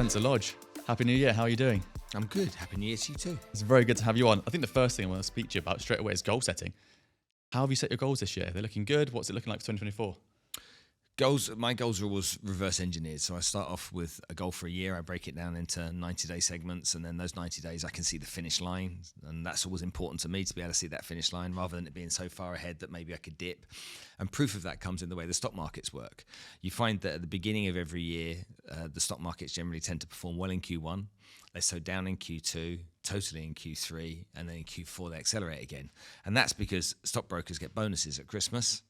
Spencer Lodge. Happy New Year. How are you doing? I'm good. Happy New Year to you too. It's very good to have you on. I think the first thing I want to speak to you about straight away is goal setting. How have you set your goals this year? They're looking good. What's it looking like for 2024? My goals are always reverse engineered. So I start off with a goal for a year. I break it down into 90-day segments, and then those 90 days I can see the finish line. And that's always important to me, to be able to see that finish line rather than it being so far ahead that maybe I could dip. And proof of that comes in the way the stock markets work. You find that at the beginning of every year, the stock markets generally tend to perform well in Q1. They slow down in Q2, totally in Q3, and then in Q4 they accelerate again. And that's because stockbrokers get bonuses at Christmas.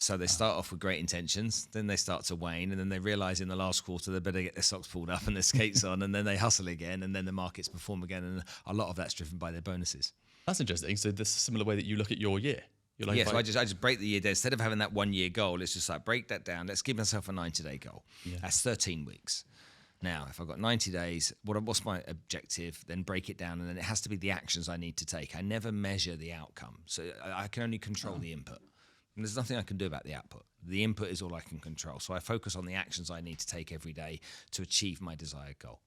So they start off with great intentions, then they start to wane, and then they realise in the last quarter they better get their socks pulled up and their skates on, and then they hustle again, and then the markets perform again, and a lot of that's driven by their bonuses. That's interesting. So this is a similar way that you look at your year. You're like, so I just break the year down. Instead of having that 1 year goal, it's just like break that down. Let's give myself a 90-day goal. Yeah. That's 13 weeks. Now, if I've got 90 days, what's my objective? Then break it down, and then it has to be the actions I need to take. I never measure the outcome, so I can only control the input. And there's nothing I can do about the output. The input is all I can control. So I focus on the actions I need to take every day to achieve my desired goal.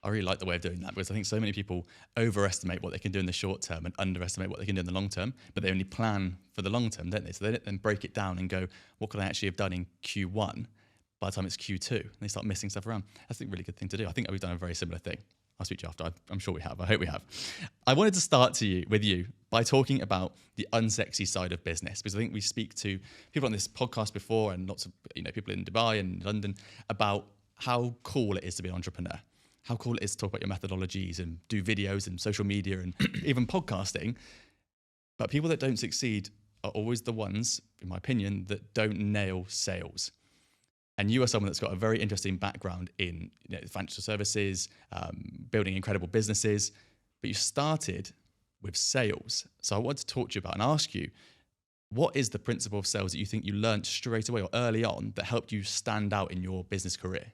I really like the way of doing that, because I think so many people overestimate what they can do in the short term and underestimate what they can do in the long term, but they only plan for the long term, don't they? So they don't then break it down and go, what could I actually have done in Q1 by the time it's Q2? And they start missing stuff around. That's a really good thing to do. I think we've done a very similar thing. I'll speak to you after. I'm sure we have. I hope we have. I wanted to start with you by talking about the unsexy side of business, because I think we speak to people on this podcast before, and lots of people in Dubai and London, about how cool it is to be an entrepreneur, how cool it is to talk about your methodologies and do videos and social media and even podcasting. But people that don't succeed are always the ones, in my opinion, that don't nail sales. And you are someone that's got a very interesting background in financial services, building incredible businesses, but you started with sales. So I want to talk to you about and ask you, what is the principle of sales that you think you learned straight away or early on that helped you stand out in your business career?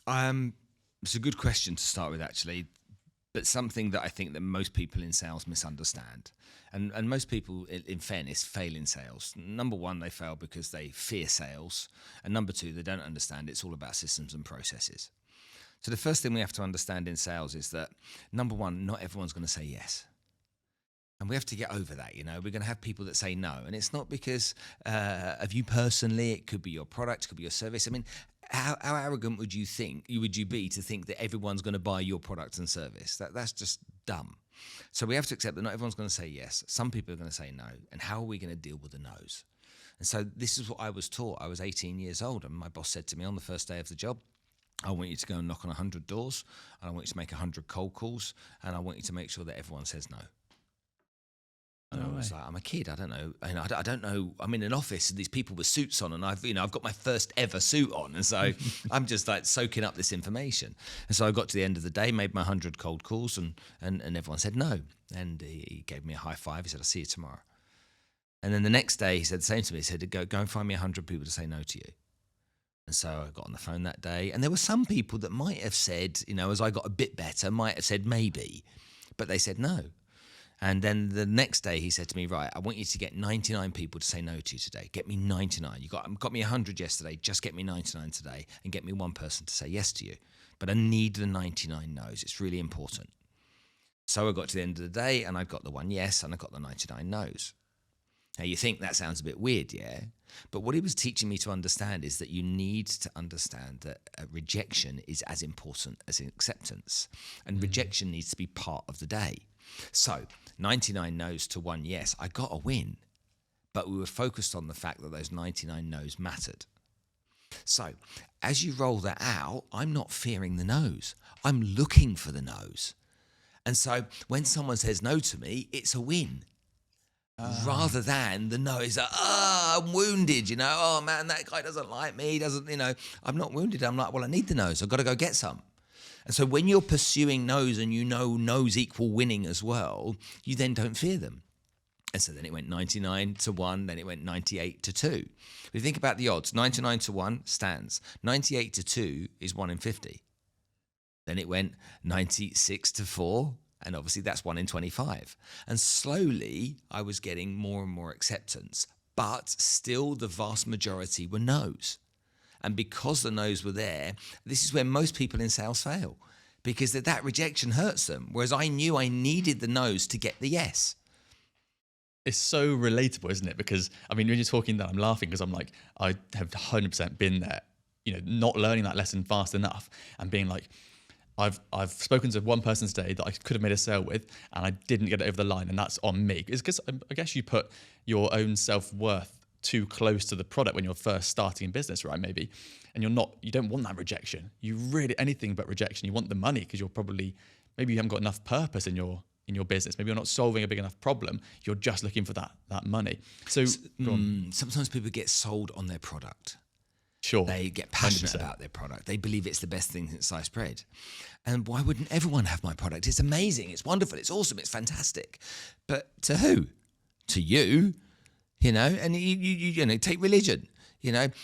It's a good question to start with, actually, but something that I think that most people in sales misunderstand. And most people, in fairness, fail in sales. Number one, they fail because they fear sales. And number two, they don't understand it's all about systems and processes. So the first thing we have to understand in sales is that, number one, not everyone's going to say yes. And we have to get over that. We're going to have people that say no. And it's not because of you personally. It could be your product, it could be your service. I mean, how arrogant would you be to think that everyone's going to buy your product and service? That's just dumb. So we have to accept that not everyone's going to say yes. Some people are going to say no. And how are we going to deal with the no's? And so this is what I was taught. I was 18 years old, and my boss said to me on the first day of the job, I want you to go and knock on 100 doors, and I want you to make 100 cold calls, and I want you to make sure that everyone says no. And I was like, I'm a kid. I don't know. I don't know. I'm in an office and these people with suits on, and I've got my first ever suit on, and so I'm just like soaking up this information. And so I got to the end of the day, made my 100 cold calls, and everyone said no. And he gave me a high five. He said, "I'll see you tomorrow." And then the next day, he said the same to me. He said, "Go and find me 100 people to say no to you." And so I got on the phone that day, and there were some people that might have said, as I got a bit better, might have said maybe, but they said no. And then the next day he said to me, right, I want you to get 99 people to say no to you today. Get me 99. You got me 100 yesterday. Just get me 99 today and get me one person to say yes to you. But I need the 99 no's. It's really important. So I got to the end of the day and I got the one yes and I got the 99 no's. Now you think that sounds a bit weird, yeah? But what he was teaching me to understand is that you need to understand that rejection is as important as acceptance. And rejection needs to be part of the day. So 99 no's to one yes, I got a win, but we were focused on the fact that those 99 no's mattered. So as you roll that out, I'm not fearing the no's. I'm looking for the no's. And so when someone says no to me, it's a win. Rather than the no is I'm wounded, oh man, that guy doesn't like me, I'm not wounded. I'm like, well, I need the no's. I've got to go get some. And so when you're pursuing no's and no's equal winning as well, you then don't fear them. And so then it went 99 to 1, then it went 98 to 2. If you think about the odds, 99 to 1 stands. 98 to 2 is 1 in 50. Then it went 96 to 4, and obviously that's 1 in 25. And slowly I was getting more and more acceptance, but still the vast majority were no's. And because the no's were there, this is where most people in sales fail, because that rejection hurts them. Whereas I knew I needed the no's to get the yes. It's so relatable, isn't it? Because I mean, when you're talking that, I'm laughing because I'm like, I have 100% been there, not learning that lesson fast enough and being like, I've spoken to one person today that I could have made a sale with and I didn't get it over the line, and that's on me. It's because I guess you put your own self-worth too close to the product when you're first starting in business, right? Maybe, and you don't want that rejection. You really, anything but rejection. You want the money because maybe you haven't got enough purpose in your business. Maybe you're not solving a big enough problem. You're just looking for that money. So sometimes people get sold on their product. Sure. They get passionate 100%. about their product. They believe it's the best thing since sliced bread. And why wouldn't everyone have my product? It's amazing. It's wonderful. It's awesome. It's fantastic. But to who? To you, and you take religion.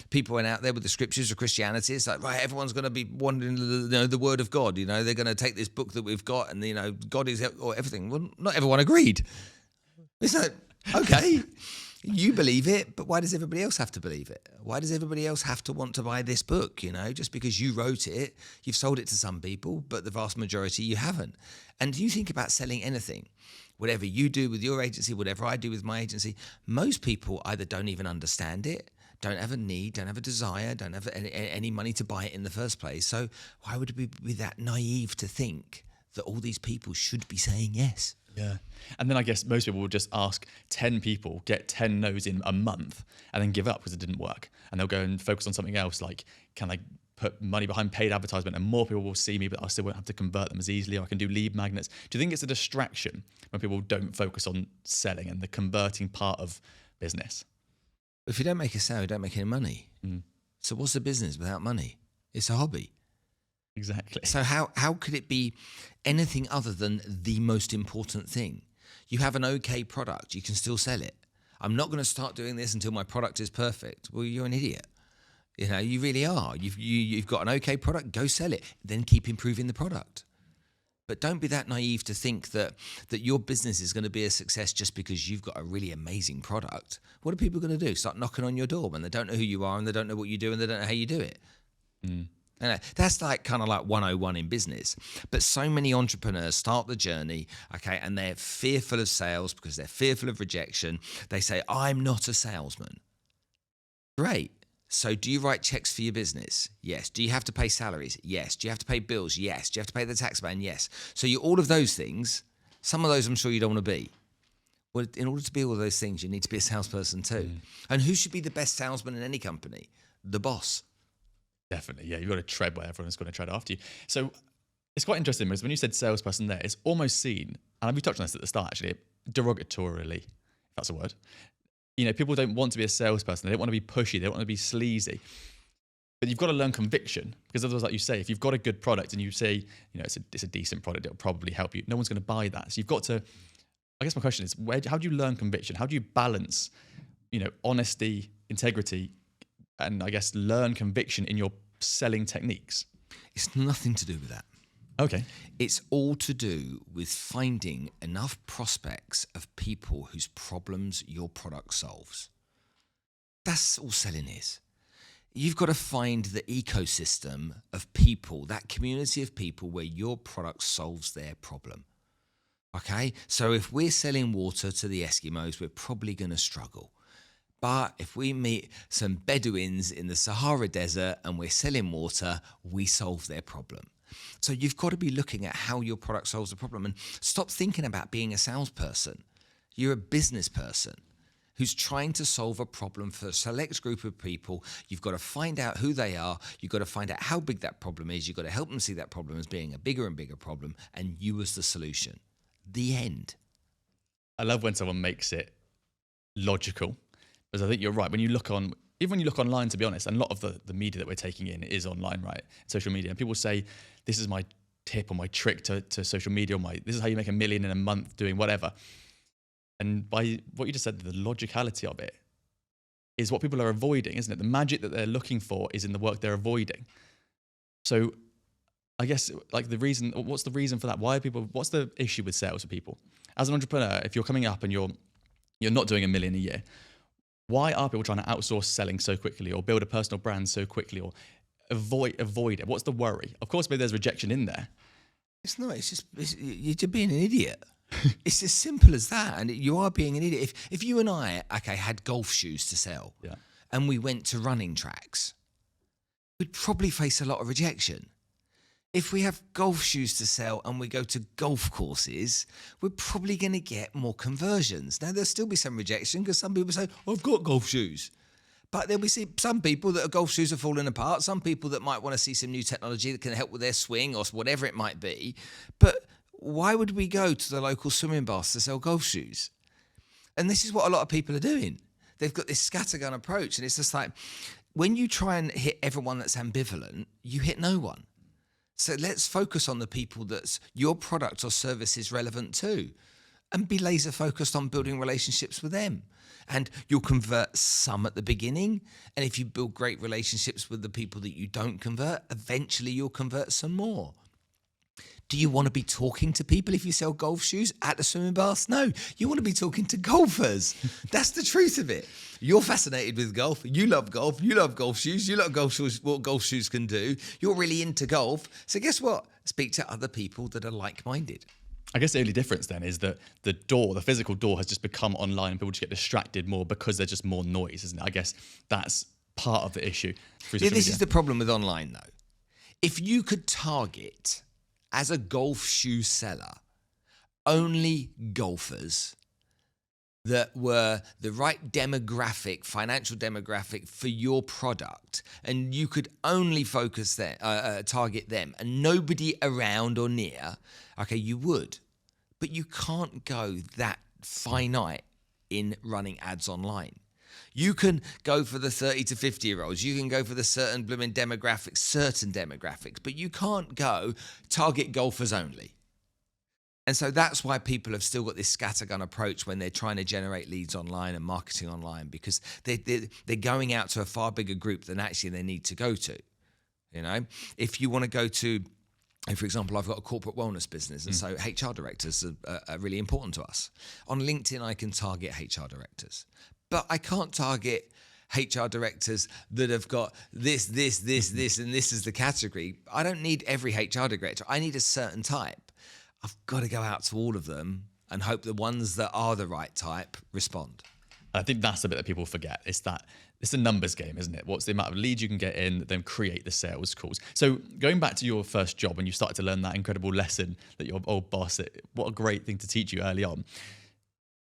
People went out there with the scriptures of Christianity. It's like, right, everyone's going to be wanting the word of God. They're going to take this book that we've got and, God is or everything. Well, not everyone agreed. It's like, okay, you believe it, but why does everybody else have to believe it? Why does everybody else have to want to buy this book? Just because you wrote it, you've sold it to some people, but the vast majority you haven't. And you think about selling anything, whatever you do with your agency, whatever I do with my agency, most people either don't even understand it, don't have a need, don't have a desire, don't have any money to buy it in the first place. So why would we be that naive to think that all these people should be saying yes? Yeah. And then I guess most people will just ask 10 people, get 10 no's in a month, and then give up because it didn't work. And they'll go and focus on something else, like, can I put money behind paid advertisement and more people will see me, but I still won't have to convert them as easily, or I can do lead magnets. Do you think it's a distraction when people don't focus on selling and the converting part of business? If you don't make a sale, you don't make any money. So what's a business without money? It's a hobby. Exactly. So how could it be anything other than the most important thing? You have an okay product, you can still sell it. I'm not going to start doing this until my product is perfect. Well, you're an idiot. You really are. You've got an okay product, go sell it. Then keep improving the product. But don't be that naive to think that your business is going to be a success just because you've got a really amazing product. What are people going to do? Start knocking on your door when they don't know who you are and they don't know what you do and they don't know how you do it. That's kind of like 101 in business. But so many entrepreneurs start the journey, okay, and they're fearful of sales because they're fearful of rejection. They say, I'm not a salesman. Great. So do you write checks for your business? Yes. Do you have to pay salaries? Yes. Do you have to pay bills? Yes. Do you have to pay the tax man? Yes. So all of those things, some of those I'm sure you don't want to be. Well, in order to be all of those things, you need to be a salesperson too. And who should be the best salesman in any company? The boss. Definitely, yeah. You've got to tread where everyone's going to tread after you. So it's quite interesting because when you said salesperson there, it's almost seen, and we touched on this at the start actually, derogatorily, if that's a word. People don't want to be a salesperson. They don't want to be pushy. They don't want to be sleazy. But you've got to learn conviction because otherwise, like you say, if you've got a good product and you say, it's a decent product, it'll probably help you. No one's going to buy that. So you've got to, I guess my question is, how do you learn conviction? How do you balance, honesty, integrity, and I guess learn conviction in your selling techniques? It's nothing to do with that. Okay. It's all to do with finding enough prospects of people whose problems your product solves. That's all selling is. You've got to find the ecosystem of people, that community of people where your product solves their problem. Okay? So if we're selling water to the Eskimos, we're probably going to struggle. But if we meet some Bedouins in the Sahara Desert and we're selling water, we solve their problem. So you've got to be looking at how your product solves the problem and stop thinking about being a salesperson. You're a business person who's trying to solve a problem for a select group of people. You've got to find out who they are. You've got to find out how big that problem is. You've got to help them see that problem as being a bigger and bigger problem and you as the solution. The end. I love when someone makes it logical. Because I think you're right. Even when you look online, to be honest, and a lot of the media that we're taking in is online, right? Social media. And people say, this is my tip or my trick to social media, or this is how you make $1 million in a month doing whatever. And by what you just said, the logicality of it is what people are avoiding, isn't it? The magic that they're looking for is in the work they're avoiding. So I guess what's the reason for that? What's the issue with sales for people? As an entrepreneur, if you're coming up and you're not doing $1 million a year, Why are people trying to outsource selling so quickly or build a personal brand so quickly or avoid it? What's the worry? Of course, maybe there's rejection in there. It's not. You're just being an idiot. It's as simple as that. And you are being an idiot. If you and I, had golf shoes to sell, Yeah. and we went to running tracks, we'd probably face a lot of rejection. If we have golf shoes to sell and we go to golf courses, we're probably going to get more conversions. Now, there'll still be some rejection because some people say, I've got golf shoes. But then we see some people that golf shoes are falling apart, some people that might want to see some new technology that can help with their swing or whatever it might be. But why would we go to the local swimming baths to sell golf shoes? And this is what a lot of people are doing. They've got this scattergun approach, and it's just like, when you try and hit everyone that's ambivalent, you hit no one. So let's focus on the people that your product or service is relevant to, and be laser focused on building relationships with them. And you'll convert some at the beginning. And if you build great relationships with the people that you don't convert, eventually you'll convert some more. Do you want to be talking to people if you sell golf shoes at the swimming baths? No, you want to be talking to golfers. That's the truth of it. You're fascinated with golf. You love golf. You love golf shoes. You love golf shoes, what golf shoes can do. You're really into golf. So guess what? Speak to other people that are like-minded. I guess the only difference then is that the physical door has just become online and people just get distracted more because there's just more noise, isn't it? I guess that's part of the issue. Yeah, this is the problem with online, though. If you could target, as a golf shoe seller, only golfers that were the right demographic, financial demographic for your product, and you could only focus there, target them, and nobody around or near, you would. But you can't go that finite in running ads online. You can go for the 30 to 50-year-olds. You can go for the certain demographics, but you can't go target golfers only. And so that's why people have still got this scattergun approach when they're trying to generate leads online and marketing online, because they're going out to a far bigger group than actually they need to go to. You know, if you want to go to, for example, I've got a corporate wellness business, and so HR directors are really important to us. On LinkedIn, I can target HR directors, but I can't target HR directors that have got this, and this is the category. I don't need every HR director. I need a certain type. I've got to go out to all of them and hope the ones that are the right type respond. I think that's the bit that people forget. It's a numbers game, isn't it? What's the amount of leads you can get in that then create the sales calls? So going back to your first job when you started to learn that incredible lesson that your old boss, what a great thing to teach you early on.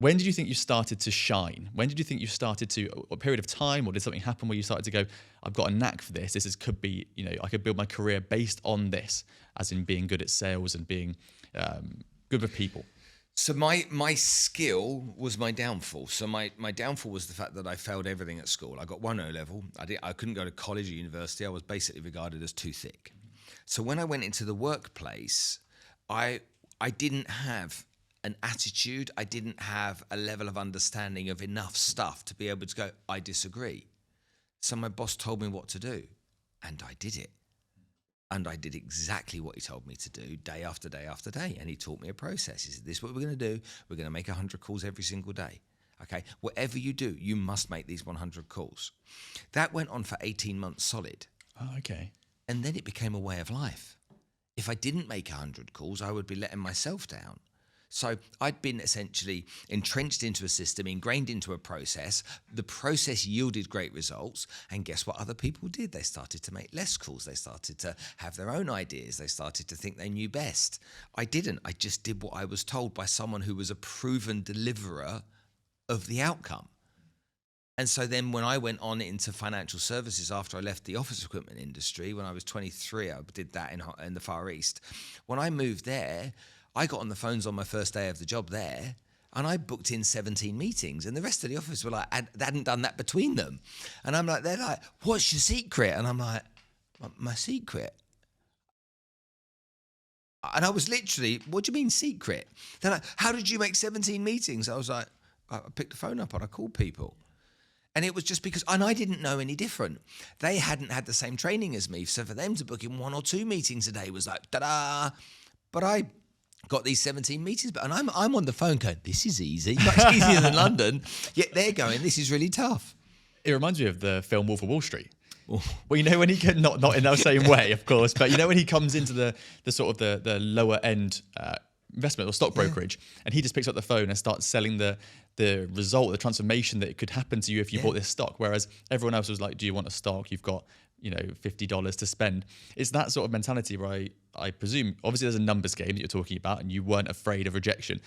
When did you think you started to shine? When did you think you started to, a period of time, or did something happen where you started to go, I've got a knack for this. Could be, I could build my career based on this, as in being good at sales and being good with people. So my skill was my downfall. So my downfall was the fact that I failed everything at school. I got 1 O-level. I couldn't go to college or university. I was basically regarded as too thick. So when I went into the workplace, I didn't have an attitude. I didn't have a level of understanding of enough stuff to be able to go, I disagree. So my boss told me what to do, and I did it. And I did exactly what he told me to do day after day after day. And he taught me a process. He said, this is what we're going to do. We're going to make 100 calls every single day. Okay, whatever you do, you must make these 100 calls. That went on for 18 months solid. Oh, okay. And then it became a way of life. If I didn't make 100 calls, I would be letting myself down. So I'd been essentially entrenched into a system, ingrained into a process. The process yielded great results. And guess what other people did? They started to make less calls. They started to have their own ideas. They started to think they knew best. I didn't. I just did what I was told by someone who was a proven deliverer of the outcome. And so then when I went on into financial services after I left the office equipment industry, when I was 23, I did that in the Far East. When I moved there, I got on the phones on my first day of the job there, and I booked in 17 meetings, and the rest of the office were like, they hadn't done that between them. And I'm like, they're like, what's your secret? And I'm like, my secret? And I was literally, what do you mean secret? They're like, how did you make 17 meetings? I was like, I picked the phone up and I called people. And it was just because, and I didn't know any different. They hadn't had the same training as me. So for them to book in 1 or 2 meetings a day was like, ta-da. But I got these 17 meetings, and I'm on the phone going, this is easy, much easier than London. Yet they're going, this is really tough. It reminds me of the film Wolf of Wall Street. Well, when he can, not in that same way, of course, but when he comes into the sort of the lower end investment or stock brokerage, and he just picks up the phone and starts selling the result, the transformation that could happen to you if you bought this stock. Whereas everyone else was like, do you want a stock? You've got $50 to spend. It's that sort of mentality where I presume, obviously there's a numbers game that you're talking about and you weren't afraid of rejection.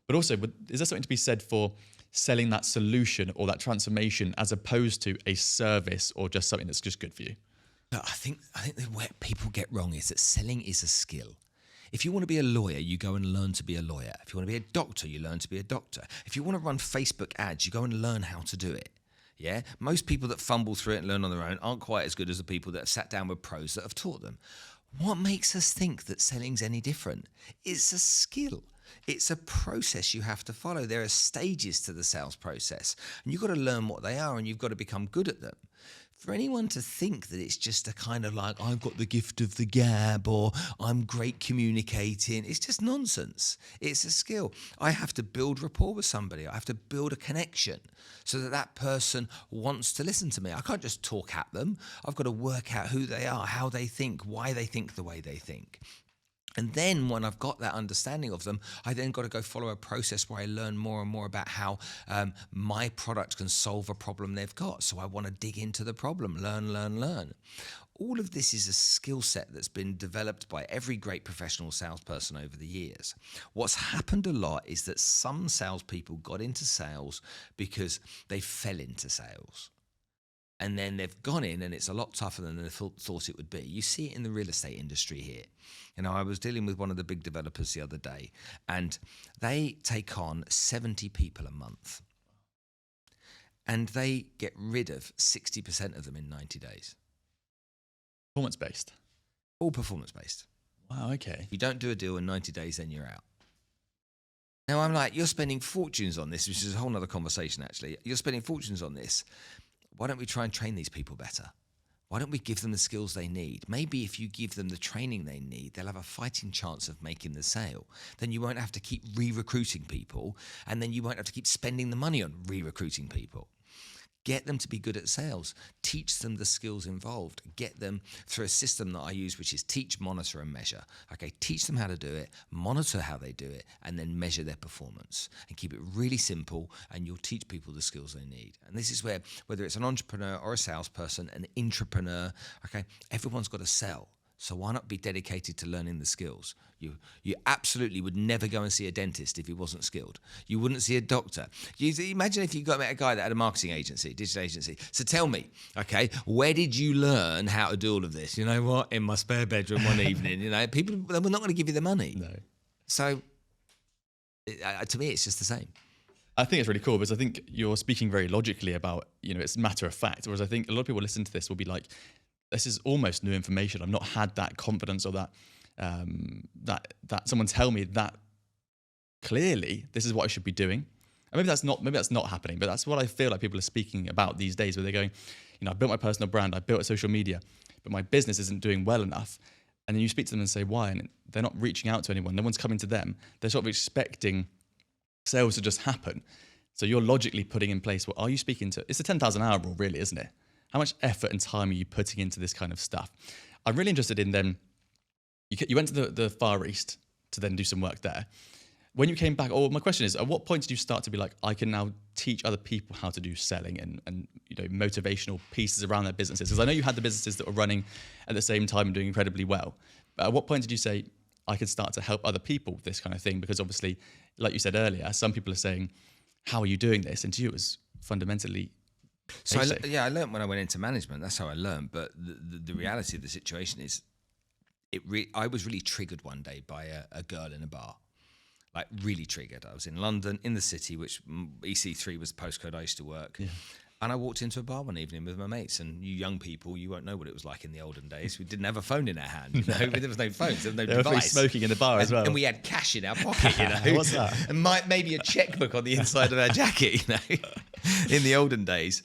But also, is there something to be said for selling that solution or that transformation as opposed to a service or just something that's just good for you? I think where people get wrong is that selling is a skill. If you want to be a lawyer, you go and learn to be a lawyer. If you want to be a doctor, you learn to be a doctor. If you want to run Facebook ads, you go and learn how to do it. Yeah, most people that fumble through it and learn on their own aren't quite as good as the people that have sat down with pros that have taught them. What makes us think that selling's any different? It's a skill. It's a process you have to follow. There are stages to the sales process, and you've got to learn what they are, and you've got to become good at them. For anyone to think that it's just a kind of like, I've got the gift of the gab, or I'm great communicating, it's just nonsense. It's a skill. I have to build rapport with somebody. I have to build a connection so that person wants to listen to me. I can't just talk at them. I've got to work out who they are, how they think, why they think the way they think. And then when I've got that understanding of them, I then got to go follow a process where I learn more and more about how my product can solve a problem they've got. So I want to dig into the problem, learn. All of this is a skill set that's been developed by every great professional salesperson over the years. What's happened a lot is that some salespeople got into sales because they fell into sales. And then they've gone in and it's a lot tougher than they thought it would be. You see it in the real estate industry here. I was dealing with one of the big developers the other day, and they take on 70 people a month. And they get rid of 60% of them in 90 days. Performance-based? All performance-based. Wow, okay. If you don't do a deal in 90 days, then you're out. Now, I'm like, you're spending fortunes on this, which is a whole other conversation, actually. You're spending fortunes on this. Why don't we try and train these people better? Why don't we give them the skills they need? Maybe if you give them the training they need, they'll have a fighting chance of making the sale. Then you won't have to keep re-recruiting people, and then you won't have to keep spending the money on re-recruiting people. Get them to be good at sales. Teach them the skills involved. Get them through a system that I use, which is teach, monitor, and measure. Okay, teach them how to do it, monitor how they do it, and then measure their performance. And keep it really simple, and you'll teach people the skills they need. And this is where, whether it's an entrepreneur or a salesperson, an intrapreneur, okay, everyone's got to sell. So why not be dedicated to learning the skills? You absolutely would never go and see a dentist if he wasn't skilled. You wouldn't see a doctor. You imagine if you met a guy that had a marketing agency, digital agency. So tell me, okay, where did you learn how to do all of this? You know what? In my spare bedroom one evening. People, they're not going to give you the money. No. So to me, it's just the same. I think it's really cool because I think you're speaking very logically about, it's matter of fact. Whereas I think a lot of people listen to this will be like, this is almost new information. I've not had that confidence or that someone tell me that clearly this is what I should be doing. And maybe that's not happening, but that's what I feel like people are speaking about these days, where they're going, I built my personal brand, I built a social media, but my business isn't doing well enough. And then you speak to them and say, why? And they're not reaching out to anyone. No one's coming to them. They're sort of expecting sales to just happen. So you're logically putting in place, are you speaking to? It's a 10,000 hour rule, really, isn't it? How much effort and time are you putting into this kind of stuff? I'm really interested in then, you went to the Far East to then do some work there. When you came back, my question is, at what point did you start to be like, I can now teach other people how to do selling and motivational pieces around their businesses? Because I know you had the businesses that were running at the same time and doing incredibly well. But at what point did you say, I can start to help other people with this kind of thing? Because obviously, like you said earlier, some people are saying, how are you doing this? And to you, it was fundamentally So I learned when I went into management. That's how I learned. But the reality of the situation is, I was really triggered one day by a girl in a bar, like really triggered. I was in London, in the city, which EC3 was the postcode I used to work. Yeah. And I walked into a bar one evening with my mates, and you young people, you won't know what it was like in the olden days. We didn't have a phone in our hand, there was no phones, there was no device. They were smoking in the bar as well. And we had cash in our pocket, What's that? And maybe a checkbook on the inside of our jacket, in the olden days.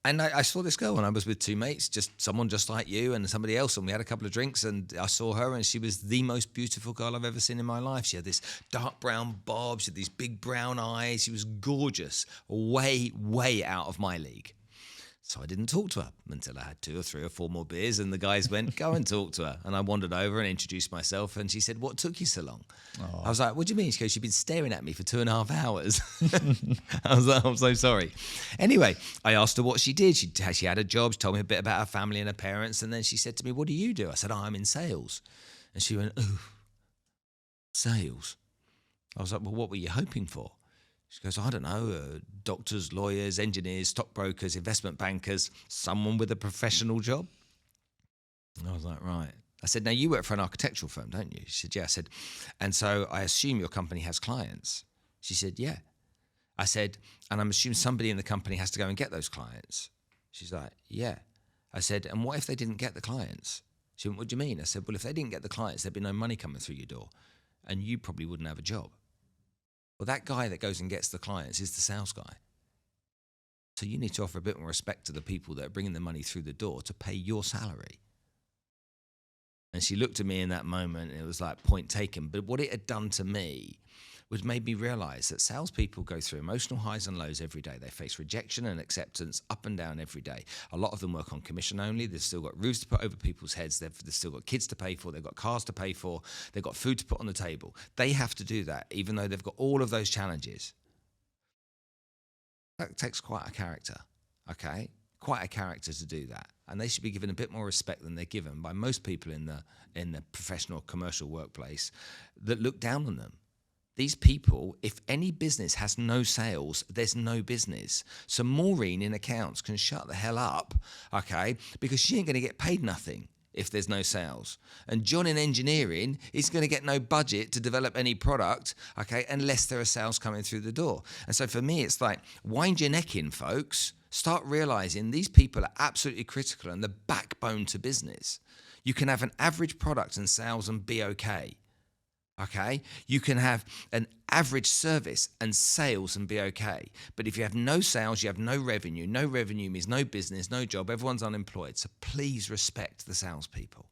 And I saw this girl, and I was with two mates, someone just like you and somebody else, and we had a couple of drinks, and I saw her, and she was the most beautiful girl I've ever seen in my life. She had this dark brown bob, she had these big brown eyes, she was gorgeous, way, way out of my league. So I didn't talk to her until I had 2 or 3 or 4 more beers, and the guys went, go and talk to her. And I wandered over and introduced myself, and she said, what took you so long? I was like, what do you mean? She goes, you've been staring at me for 2.5 hours. I was like, I'm so sorry. Anyway, I asked her what she did. She had a job. She told me a bit about her family and her parents, and then she said to me, what do you do? I said, I'm in sales. And she went, oh, sales. I was like, well, what were you hoping for? She goes, I don't know, doctors, lawyers, engineers, stockbrokers, investment bankers, someone with a professional job. And I was like, right. I said, now you work for an architectural firm, don't you? She said, yeah. I said, and so I assume your company has clients. She said, yeah. I said, and I'm assuming somebody in the company has to go and get those clients. She's like, yeah. I said, and what if they didn't get the clients? She went, what do you mean? I said, well, if they didn't get the clients, there'd be no money coming through your door, and you probably wouldn't have a job. Well, that guy that goes and gets the clients is the sales guy. So you need to offer a bit more respect to the people that are bringing the money through the door to pay your salary. And she looked at me in that moment, and it was like point taken. But what it had done to me was made me realize that salespeople go through emotional highs and lows every day. They face rejection and acceptance up and down every day. A lot of them work on commission only. They've still got roofs to put over people's heads. They've still got kids to pay for. They've got cars to pay for. They've got food to put on the table. They have to do that, even though they've got all of those challenges. That takes quite a character, okay? Quite a character to do that. And they should be given a bit more respect than they're given by most people in the professional commercial workplace that look down on them. These people, if any business has no sales, there's no business. So Maureen in accounts can shut the hell up, okay, because she ain't going to get paid nothing if there's no sales. And John in engineering is going to get no budget to develop any product, okay, unless there are sales coming through the door. And so for me, it's like, wind your neck in, folks. Start realizing these people are absolutely critical and the backbone to business. You can have an average product and sales and be okay. Okay, you can have an average service and sales and be okay. But if you have no sales, you have no revenue. No revenue means no business, no job. Everyone's unemployed. So please respect the salespeople.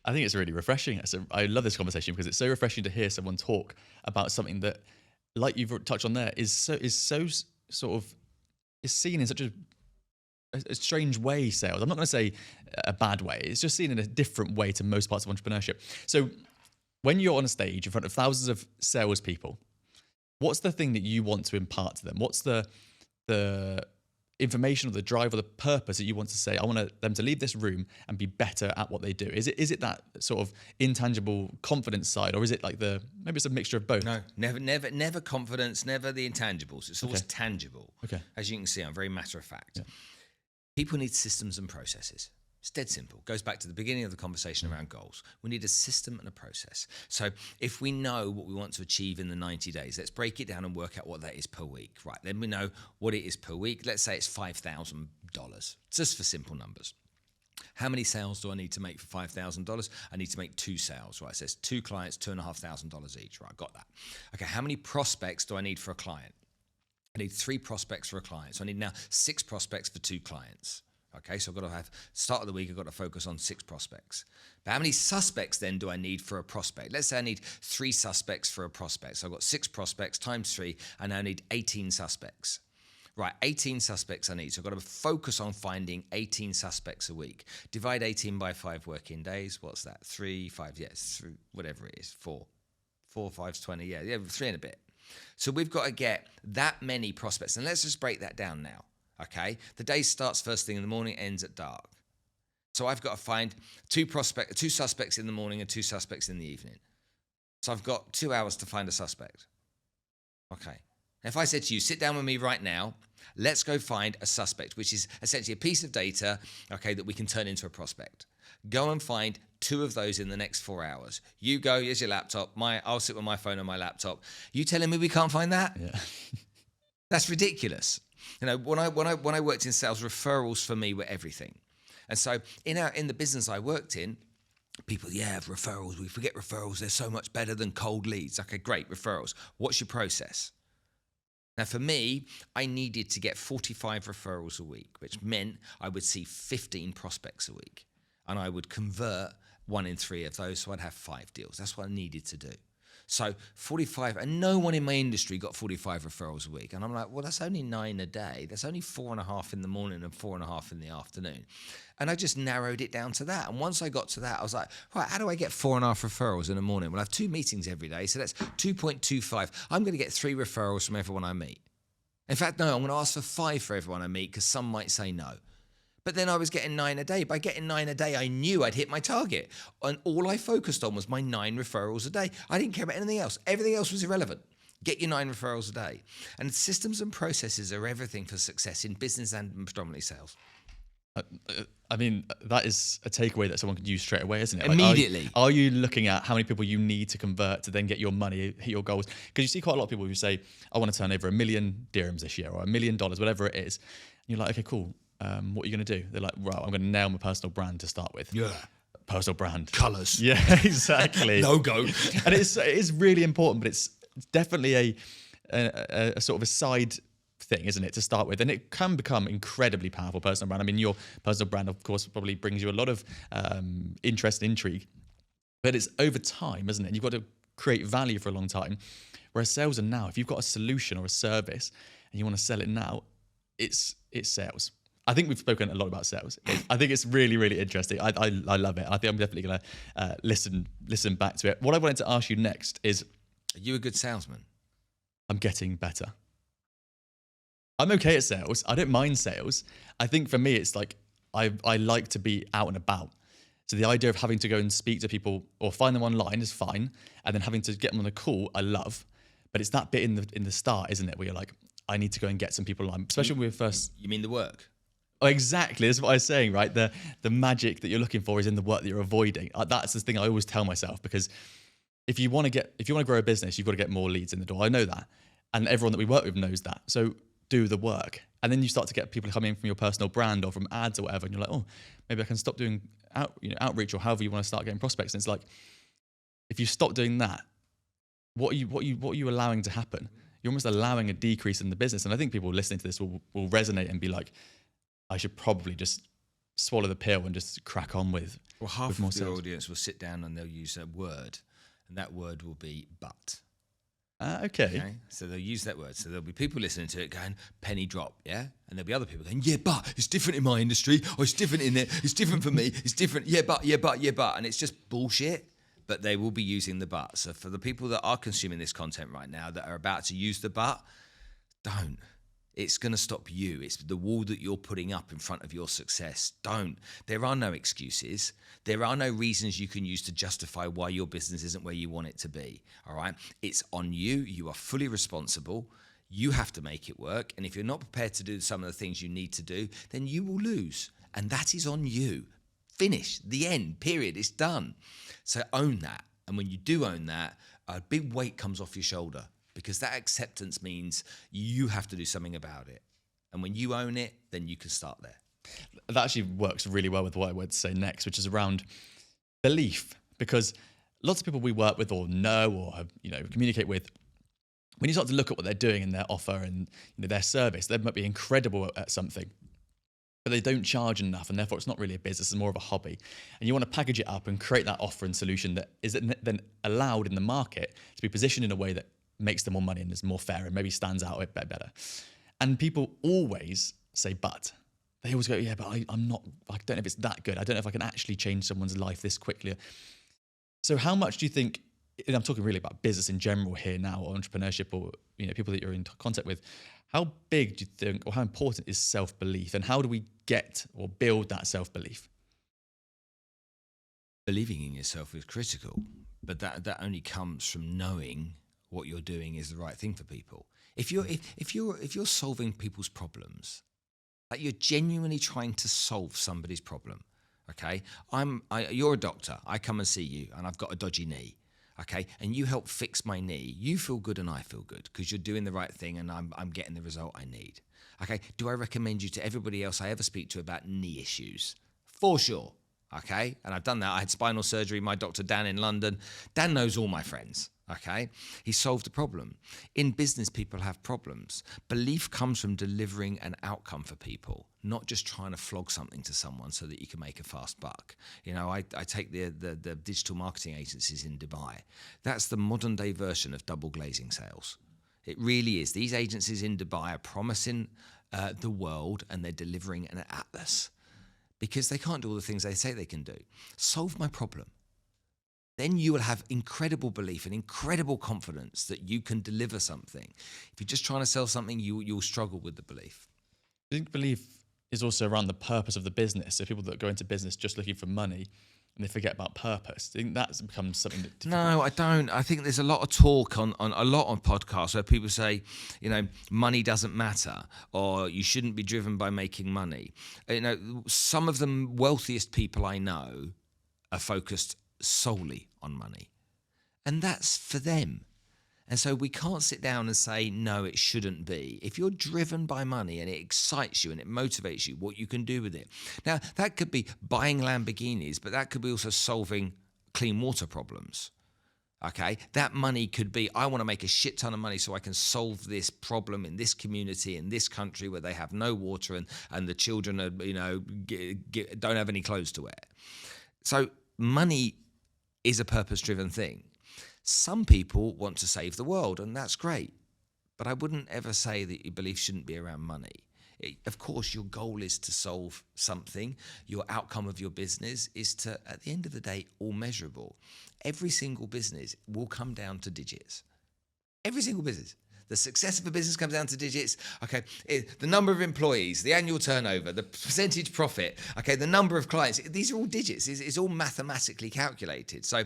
I think it's really refreshing. I love this conversation because it's so refreshing to hear someone talk about something that, like you've touched on there, is so sort of is seen in such a strange way. Sales. I'm not going to say a bad way. It's just seen in a different way to most parts of entrepreneurship. So when you're on a stage in front of thousands of salespeople, what's the thing that you want to impart to them? What's the information or the drive or the purpose that you want to say? I want them to leave this room and be better at what they do. Is it that sort of intangible confidence side, or is it like maybe it's a mixture of both? No, never confidence, never the intangibles. It's always tangible. Okay. As you can see, I'm very matter of fact. Yeah. People need systems and processes. It's dead simple. Goes back to the beginning of the conversation around goals. We need a system and a process. So if we know what we want to achieve in the 90 days, let's break it down and work out what that is per week. Right, then we know what it is per week. Let's say it's $5,000, just for simple numbers. How many sales do I need to make for $5,000? I need to make 2 sales, right? So it's 2 clients, $2,500 each, right? Got that. Okay, how many prospects do I need for a client? I need 3 prospects for a client. So I need now 6 prospects for 2 clients. Okay, so I've got to have, start of the week, I've got to focus on 6 prospects. But how many suspects then do I need for a prospect? Let's say I need 3 suspects for a prospect. So I've got 6 prospects times 3, and I need 18 suspects. Right, 18 suspects I need. So I've got to focus on finding 18 suspects a week. Divide 18 by 5 working days. What's that? 3, 5, yes, 3, whatever it is. 4, 5's 20, yeah, 3 and a bit. So we've got to get that many prospects. And let's just break that down now. Okay, the day starts first thing in the morning, ends at dark. So I've got to find 2 suspects in the morning and 2 suspects in the evening. So I've got 2 hours to find a suspect. Okay. If I said to you, sit down with me right now, let's go find a suspect, which is essentially a piece of data, okay, that we can turn into a prospect. Go and find 2 of those in the next 4 hours. You go, here's your laptop. I'll sit with my phone on my laptop. You telling me we can't find that? Yeah. That's ridiculous. You know, when I worked in sales, referrals for me were everything. And so in the business I worked in, people, referrals. We forget referrals. They're so much better than cold leads. Okay, great, referrals. What's your process? Now, for me, I needed to get 45 referrals a week, which meant I would see 15 prospects a week. And I would convert 1 in 3 of those, so I'd have 5 deals. That's what I needed to do. So 45, and no one in my industry got 45 referrals a week. And I'm like, well, that's only 9 a day. That's only 4.5 in the morning and 4.5 in the afternoon. And I just narrowed it down to that. And once I got to that, I was like, right, how do I get 4.5 referrals in the morning? Well, I have 2 meetings every day, so that's 2.25. I'm going to get 3 referrals from everyone I meet. In fact, no, I'm going to ask for 5 for everyone I meet because some might say no. But then I was getting 9 a day. By getting 9 a day, I knew I'd hit my target. And all I focused on was my 9 referrals a day. I didn't care about anything else. Everything else was irrelevant. Get your 9 referrals a day. And systems and processes are everything for success in business and predominantly sales. I mean, that is a takeaway that someone could use straight away, isn't it? Immediately. Like, are you looking at how many people you need to convert to then get your money, hit your goals? Because you see quite a lot of people who say, I want to turn over $1 million dirhams this year or $1 million, whatever it is. And you're like, okay, cool. What are you going to do? They're like, right, I'm going to nail my personal brand to start with. Yeah. Personal brand. Colours. Yeah, exactly. Logo. And it is really important, but it's definitely a sort of a side thing, isn't it, to start with? And it can become incredibly powerful, personal brand. I mean, your personal brand, of course, probably brings you a lot of interest and intrigue, but it's over time, isn't it? And you've got to create value for a long time. Whereas sales are now, if you've got a solution or a service and you want to sell it now, it's sales. I think we've spoken a lot about sales. I think it's really, really interesting. I love it. I think I'm definitely going to listen back to it. What I wanted to ask you next is... Are you a good salesman? I'm getting better. I'm okay at sales. I don't mind sales. I think for me, it's like I like to be out and about. So the idea of having to go and speak to people or find them online is fine. And then having to get them on a call, I love. But it's that bit in the start, isn't it? Where you're like, I need to go and get some people online, especially when we're first... You mean the work? Oh, exactly. That's what I was saying, right? The magic that you're looking for is in the work that you're avoiding. That's the thing I always tell myself, because if you want to grow a business, you've got to get more leads in the door. I know that. And everyone that we work with knows that. So do the work. And then you start to get people coming in from your personal brand or from ads or whatever. And you're like, oh, maybe I can stop doing outreach or however you want to start getting prospects. And it's like, if you stop doing that, what are you allowing to happen? You're almost allowing a decrease in the business. And I think people listening to this will resonate and be like, I should probably just swallow the pill and just crack on with. Well, half more of the sales. audience will sit down and they'll use a word, and that word will be but. Okay. So they'll use that word. So there'll be people listening to it going, penny drop, yeah? And there'll be other people going, yeah, but it's different in my industry. Oh, it's different in it. It's different for me. It's different. Yeah, but. And it's just bullshit. But they will be using the but. So for the people that are consuming this content right now that are about to use the but, don't. It's going to stop you. It's the wall that you're putting up in front of your success. Don't. There are no excuses. There are no reasons you can use to justify why your business isn't where you want it to be. All right? It's on you. You are fully responsible. You have to make it work. And if you're not prepared to do some of the things you need to do, then you will lose. And that is on you. Finish. The end. Period. It's done. So own that. And when you do own that, a big weight comes off your shoulder. Because that acceptance means you have to do something about it. And when you own it, then you can start there. That actually works really well with what I would say next, which is around belief. Because lots of people we work with or know or have, communicate with, when you start to look at what they're doing in their offer and their service, they might be incredible at something, but they don't charge enough, and therefore it's not really a business, it's more of a hobby. And you want to package it up and create that offer and solution that is then allowed in the market to be positioned in a way that makes them more money and is more fair and maybe stands out a bit better. And people always say, but. They always go, yeah, but I don't know if it's that good. I don't know if I can actually change someone's life this quickly. So how much do you think, and I'm talking really about business in general here now, or entrepreneurship, or people that you're in contact with, how big do you think, or how important is self-belief, and how do we get or build that self-belief? Believing in yourself is critical, but that only comes from knowing what you're doing is the right thing for people. If you're solving people's problems, like you're genuinely trying to solve somebody's problem, okay? You're a doctor. I come and see you, and I've got a dodgy knee, okay? And you help fix my knee. You feel good, and I feel good because you're doing the right thing, and I'm getting the result I need, okay? Do I recommend you to everybody else I ever speak to about knee issues? For sure. Okay. And I've done that. I had spinal surgery. My doctor, Dan in London, Dan knows all my friends. Okay. He solved a problem. In business, people have problems. Belief comes from delivering an outcome for people, not just trying to flog something to someone so that you can make a fast buck. You know, I take the digital marketing agencies in Dubai. That's the modern day version of double glazing sales. It really is. These agencies in Dubai are promising the world, and they're delivering an atlas because they can't do all the things they say they can do. Solve my problem. Then you will have incredible belief and incredible confidence that you can deliver something. If you're just trying to sell something, you'll struggle with the belief. I think belief is also around the purpose of the business. So people that go into business just looking for money and they forget about purpose, I think that's become something that... No, I don't. I think there's a lot of talk on a lot on podcasts where people say, you know, money doesn't matter, or you shouldn't be driven by making money. You know, some of the wealthiest people I know are focused solely on money, and that's for them. And so we can't sit down and say, no, it shouldn't be. If you're driven by money and it excites you and it motivates you, what you can do with it. Now, that could be buying Lamborghinis, but that could be also solving clean water problems. Okay, that money could be, I want to make a shit ton of money so I can solve this problem in this community, in this country where they have no water and the children are, you know, don't have any clothes to wear. So money is a purpose-driven thing. Some people want to save the world, and that's great. But I wouldn't ever say that your belief shouldn't be around money. Of course, your goal is to solve something. Your outcome of your business is to, at the end of the day, all measurable. Every single business will come down to digits. Every single business. The success of a business comes down to digits. Okay, the number of employees, the annual turnover, the percentage profit, okay, the number of clients. These are all digits. It's all mathematically calculated. So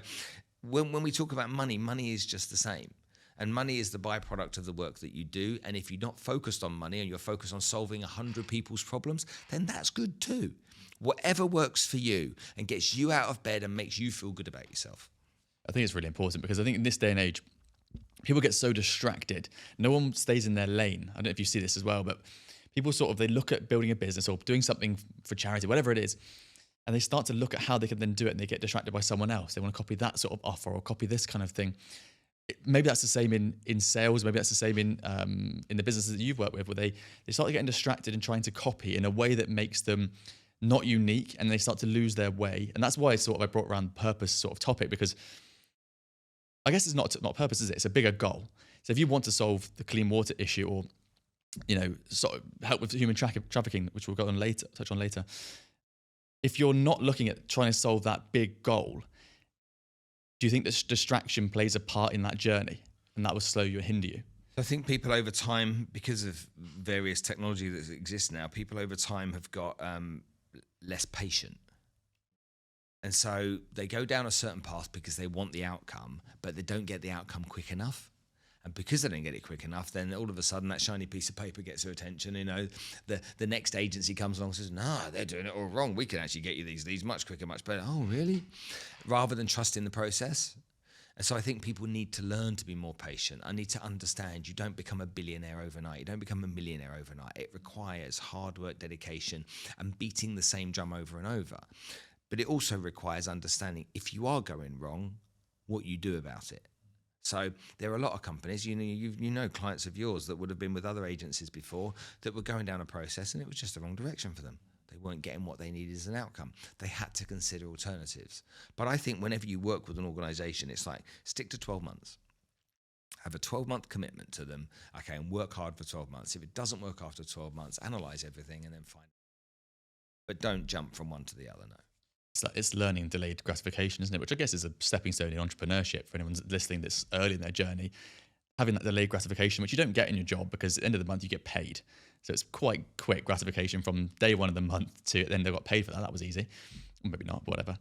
when we talk about money, money is just the same. And money is the byproduct of the work that you do. And if you're not focused on money and you're focused on solving 100 people's problems, then that's good too. Whatever works for you and gets you out of bed and makes you feel good about yourself. I think it's really important because I think in this day and age, people get so distracted. No one stays in their lane. I don't know if you see this as well, but people they look at building a business or doing something for charity, whatever it is, and they start to look at how they can then do it, and they get distracted by someone else. They want to copy that sort of offer or copy this kind of thing. Maybe that's the same in sales. Maybe that's the same in the businesses that you've worked with, where they start getting distracted and trying to copy in a way that makes them not unique, and they start to lose their way. And that's why I brought around purpose sort of topic, because I guess it's not purpose, is it? It's a bigger goal. So if you want to solve the clean water issue, or sort of help with human trafficking, which we'll touch on later. If you're not looking at trying to solve that big goal, do you think that distraction plays a part in that journey, and that will slow you or hinder you? I think people over time, because of various technology that exists now, people over time have got less patient. And so they go down a certain path because they want the outcome, but they don't get the outcome quick enough. And because they don't get it quick enough, then all of a sudden that shiny piece of paper gets their attention. You know, the next agency comes along and says, "No, they're doing it all wrong. We can actually get you these much quicker, much better." Oh, really? Rather than trusting the process. And so I think people need to learn to be more patient. I need to understand you don't become a billionaire overnight. You don't become a millionaire overnight. It requires hard work, dedication, and beating the same drum over and over. But it also requires understanding if you are going wrong, what you do about it. So there are a lot of companies, you know, clients of yours that would have been with other agencies before that were going down a process and it was just the wrong direction for them. They weren't getting what they needed as an outcome. They had to consider alternatives. But I think whenever you work with an organization, it's like stick to 12 months. Have a 12-month commitment to them, okay, and work hard for 12 months. If it doesn't work after 12 months, analyze everything and then find. But don't jump from one to the other, no. It's learning delayed gratification, isn't it? Which I guess is a stepping stone in entrepreneurship for anyone listening that's early in their journey. Having that delayed gratification, which you don't get in your job because at the end of the month you get paid. So it's quite quick gratification from day one of the month to then they got paid for that. That was easy. Maybe not, whatever.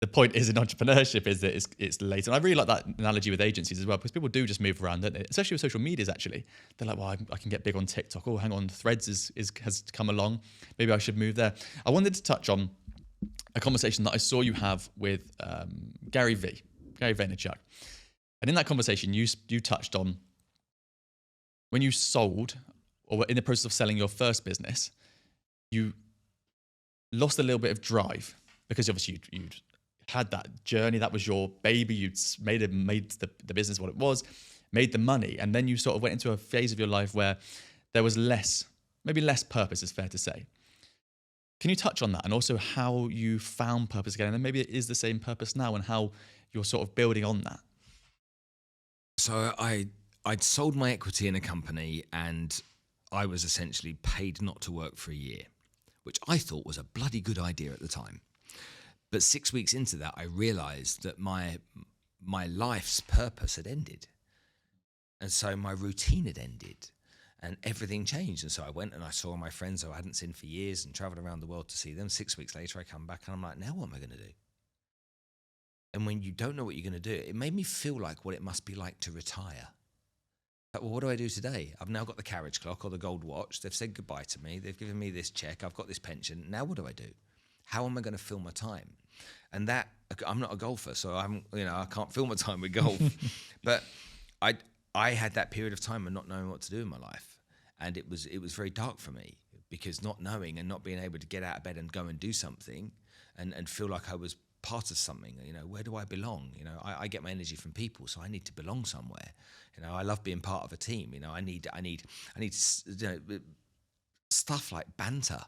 The point is in entrepreneurship is that it's late. And I really like that analogy with agencies as well, because people do just move around, don't they? Especially with social medias, actually. They're like, well, I can get big on TikTok. Oh, hang on, Threads has come along. Maybe I should move there. I wanted to touch on a conversation that I saw you have with Gary Vaynerchuk. And in that conversation, you touched on when you sold or were in the process of selling your first business, you lost a little bit of drive. because obviously you'd had that journey, that was your baby, you'd made the business what it was, made the money, and then you sort of went into a phase of your life where there was maybe less purpose, is fair to say. Can you touch on that, and also how you found purpose again, and then maybe it is the same purpose now, and how you're sort of building on that? So I'd sold my equity in a company, and I was essentially paid not to work for a year, which I thought was a bloody good idea at the time. But 6 weeks into that, I realised that my life's purpose had ended. And so my routine had ended and everything changed. And so I went and I saw my friends who I hadn't seen for years and travelled around the world to see them. 6 weeks later, I come back and I'm like, now what am I going to do? And when you don't know what you're going to do, it made me feel like what it must be like to retire. Like, well, what do I do today? I've now got the carriage clock or the gold watch. They've said goodbye to me. They've given me this check. I've got this pension. Now what do I do? How am I going to fill my time? And that, I'm not a golfer, so I can't fill my time with golf. But I had that period of time of not knowing what to do in my life. And it was very dark for me, because not knowing and not being able to get out of bed and go and do something and feel like I was part of something. Where do I belong? I get my energy from people, so I need to belong somewhere. I love being part of a team. I need stuff like banter.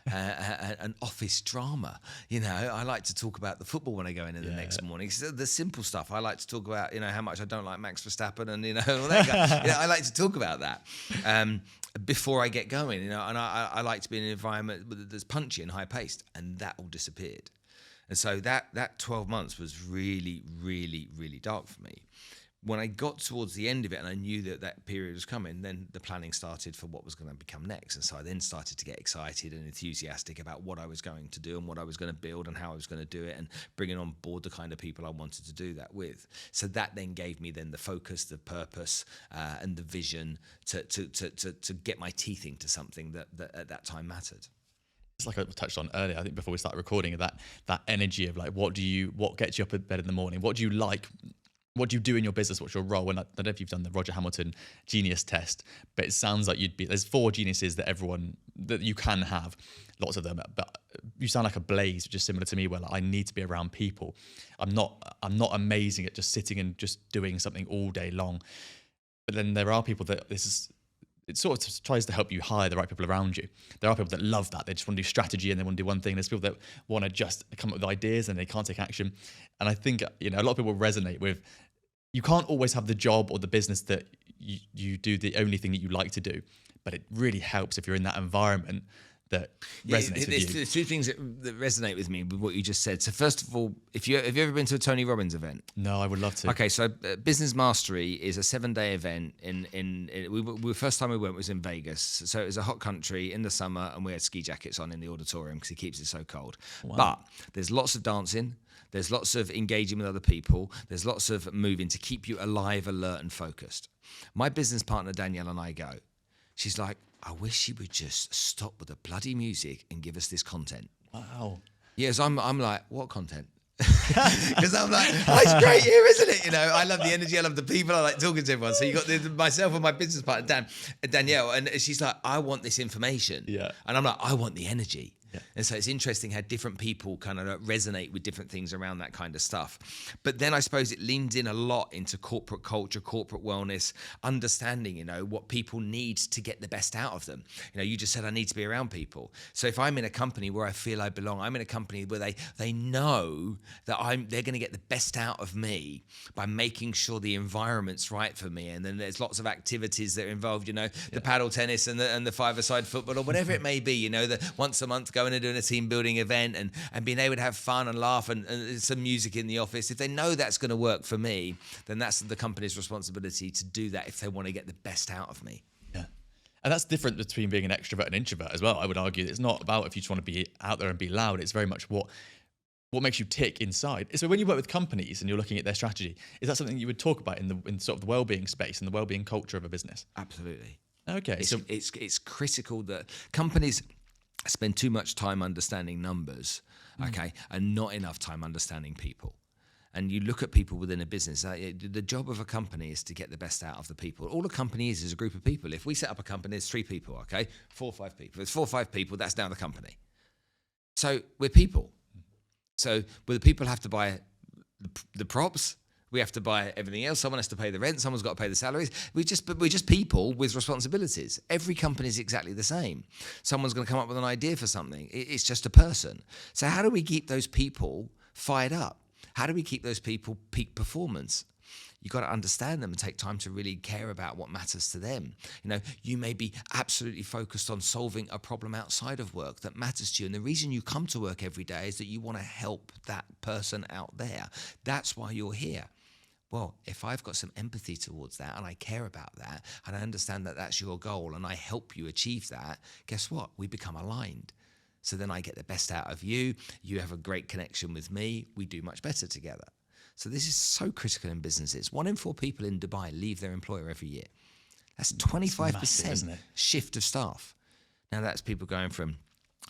And office drama. I like to talk about the football when I go in the next morning. So the simple stuff. I like to talk about, how much I don't like Max Verstappen and, all that guy. I like to talk about that before I get going, and I like to be in an environment that's punchy and high paced, and that all disappeared. And so that 12 months was really, really, really dark for me. When I got towards the end of it and I knew that period was coming, then the planning started for what was going to become next. And so I then started to get excited and enthusiastic about what I was going to do and what I was going to build and how I was going to do it, and bringing on board the kind of people I wanted to do that with. So that then gave me then the focus, the purpose, and the vision to get my teeth into something that at that time mattered. It's like I touched on earlier, I think before we started recording, that energy of like, what gets you up in bed in the morning? What do you like? What do you do in your business? What's your role? And I don't know if you've done the Roger Hamilton genius test, but it sounds like there's 4 geniuses that you can have, lots of them, but you sound like a Blaze, which is similar to me, where like, I need to be around people. I'm not amazing at just sitting and just doing something all day long. But then there are people that it sort of tries to help you hire the right people around you. There are people that love that. They just want to do strategy and they want to do one thing. There's people that want to just come up with ideas and they can't take action. And I think, a lot of people resonate with, you can't always have the job or the business that you do the only thing that you like to do, but it really helps if you're in that environment that resonates with you. There's 2 things that resonate with me with what you just said. So first of all, have you ever been to a Tony Robbins event? No, I would love to. Okay, so Business Mastery is a 7-day event. First time we went was in Vegas. So it was a hot country in the summer, and we had ski jackets on in the auditorium because he keeps it so cold. Wow. But there's lots of dancing. There's lots of engaging with other people. There's lots of moving to keep you alive, alert, and focused. My business partner, Danielle, and I go. She's like, I wish she would just stop with the bloody music and give us this content. Wow. Yes, I'm like, what content? Because I'm like, oh, it's great here, isn't it? I love the energy, I love the people, I like talking to everyone. So you got myself and my business partner, Danielle, and she's like, I want this information. Yeah. And I'm like, I want the energy. Yeah. And so it's interesting how different people kind of resonate with different things around that kind of stuff. But then I suppose it leans in a lot into corporate culture, corporate wellness, understanding, what people need to get the best out of them. You just said I need to be around people. So if I'm in a company where I feel I belong, I'm in a company where they know that they're going to get the best out of me by making sure the environment's right for me. And then there's lots of activities that are involved, the paddle tennis and the 5-a-side football or whatever it may be, the once a month going and doing a team building event and being able to have fun and laugh and some music in the office. If they know that's going to work for me, then that's the company's responsibility to do that if they want to get the best out of me. Yeah. And that's different between being an extrovert and introvert as well. I would argue it's not about if you just want to be out there and be loud. It's very much what makes you tick inside. So when you work with companies and you're looking at their strategy, is that something you would talk about in sort of the well-being space and the well-being culture of a business? Absolutely. Okay. It's critical that companies spend too much time understanding numbers, okay, and not enough time understanding people. And you look at people within a business, the job of a company is to get the best out of the people. All a company is a group of people. If we set up a company, there's 3 people, okay, 4 or 5 people. If there's 4 or 5 people, that's now the company. So we're people. So, well, the people have to buy the props. We have to buy everything else. Someone has to pay the rent. We're got to pay the salaries. We're just people with responsibilities. Every company is exactly the same. Someone's going to come up with an idea for something. It's just a person. So how do we keep those people fired up? How do we keep those people peak performance? You've got to understand them and take time to really care about what matters to them. You know, you may be absolutely focused on solving a problem outside of work that matters to you. And the reason you come to work every day is that you want to help that person out there. That's why you're here. Well, if I've got some empathy towards that and I care about that and I understand that that's your goal and I help you achieve that, guess what? We become aligned. So then I get the best out of you. You have a great connection with me. We do much better together. So this is so critical in businesses. 1 in 4 people in Dubai leave their employer every year. That's 25% massive, isn't it? shift of staff. Now that's people going from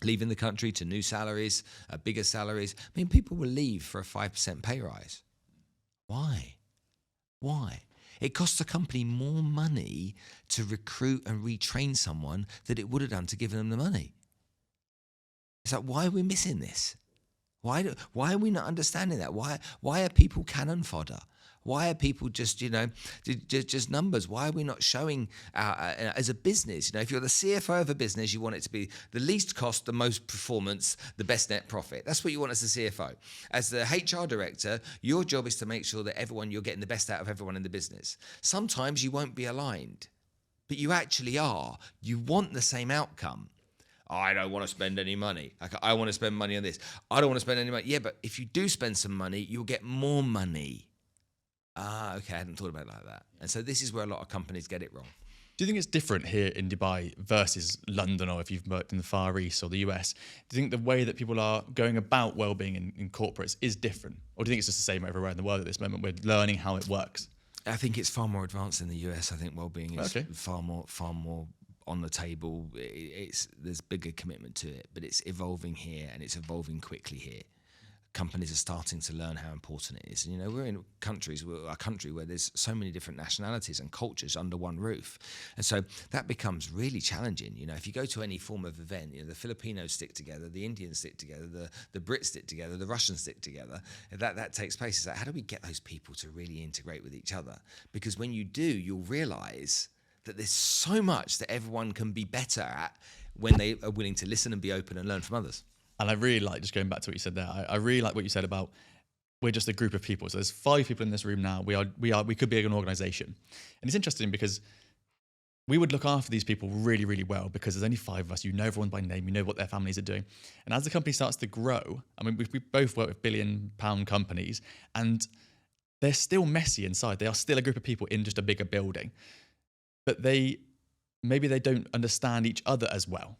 leaving the country to new salaries, bigger salaries. I mean, people will leave for a 5% pay rise. Why? It costs a company more money to recruit and retrain someone than it would have done to give them the money. It's like, why are we missing this? Why are we not understanding that? Why are people cannon fodder? Why are people just numbers? Why are we not showing as a business? You know, if you're the CFO of a business, you want it to be the least cost, the most performance, the best net profit. That's what you want as the CFO. As the HR director, your job is to make sure that you're getting the best out of everyone in the business. Sometimes you won't be aligned, but you actually are. You want the same outcome. I don't want to spend any money. I want to spend money on this. I don't want to spend any money. Yeah, but if you do spend some money, you'll get more money. Okay, I hadn't thought about it like that. And so this is where a lot of companies get it wrong. Do you think it's different here in Dubai versus London, or if you've worked in the Far East or the US? Do you think the way that people are going about well-being in corporates is different? Or do you think it's just the same everywhere in the world at this moment? We're learning how it works. I think it's far more advanced in the US. I think well-being is far more on the table. There's bigger commitment to it, but it's evolving here and it's evolving quickly here. Companies are starting to learn how important it is. And, you know, we're in a country where there's so many different nationalities and cultures under one roof. And so that becomes really challenging. You know, if you go to any form of event, you know, the Filipinos stick together, the Indians stick together, the Brits stick together, the Russians stick together. That takes place. It's like, how do we get those people to really integrate with each other? Because when you do, you'll realize that there's so much that everyone can be better at when they are willing to listen and be open and learn from others. And I really like, just going back to what you said there, I really like what you said about we're just a group of people. So there's 5 people in this room now. We could be an organization. And it's interesting because we would look after these people really, really well because there's only 5 of us. You know everyone by name. You know what their families are doing. And as the company starts to grow, I mean, we both work with billion-pound companies and they're still messy inside. They are still a group of people in just a bigger building. But maybe they don't understand each other as well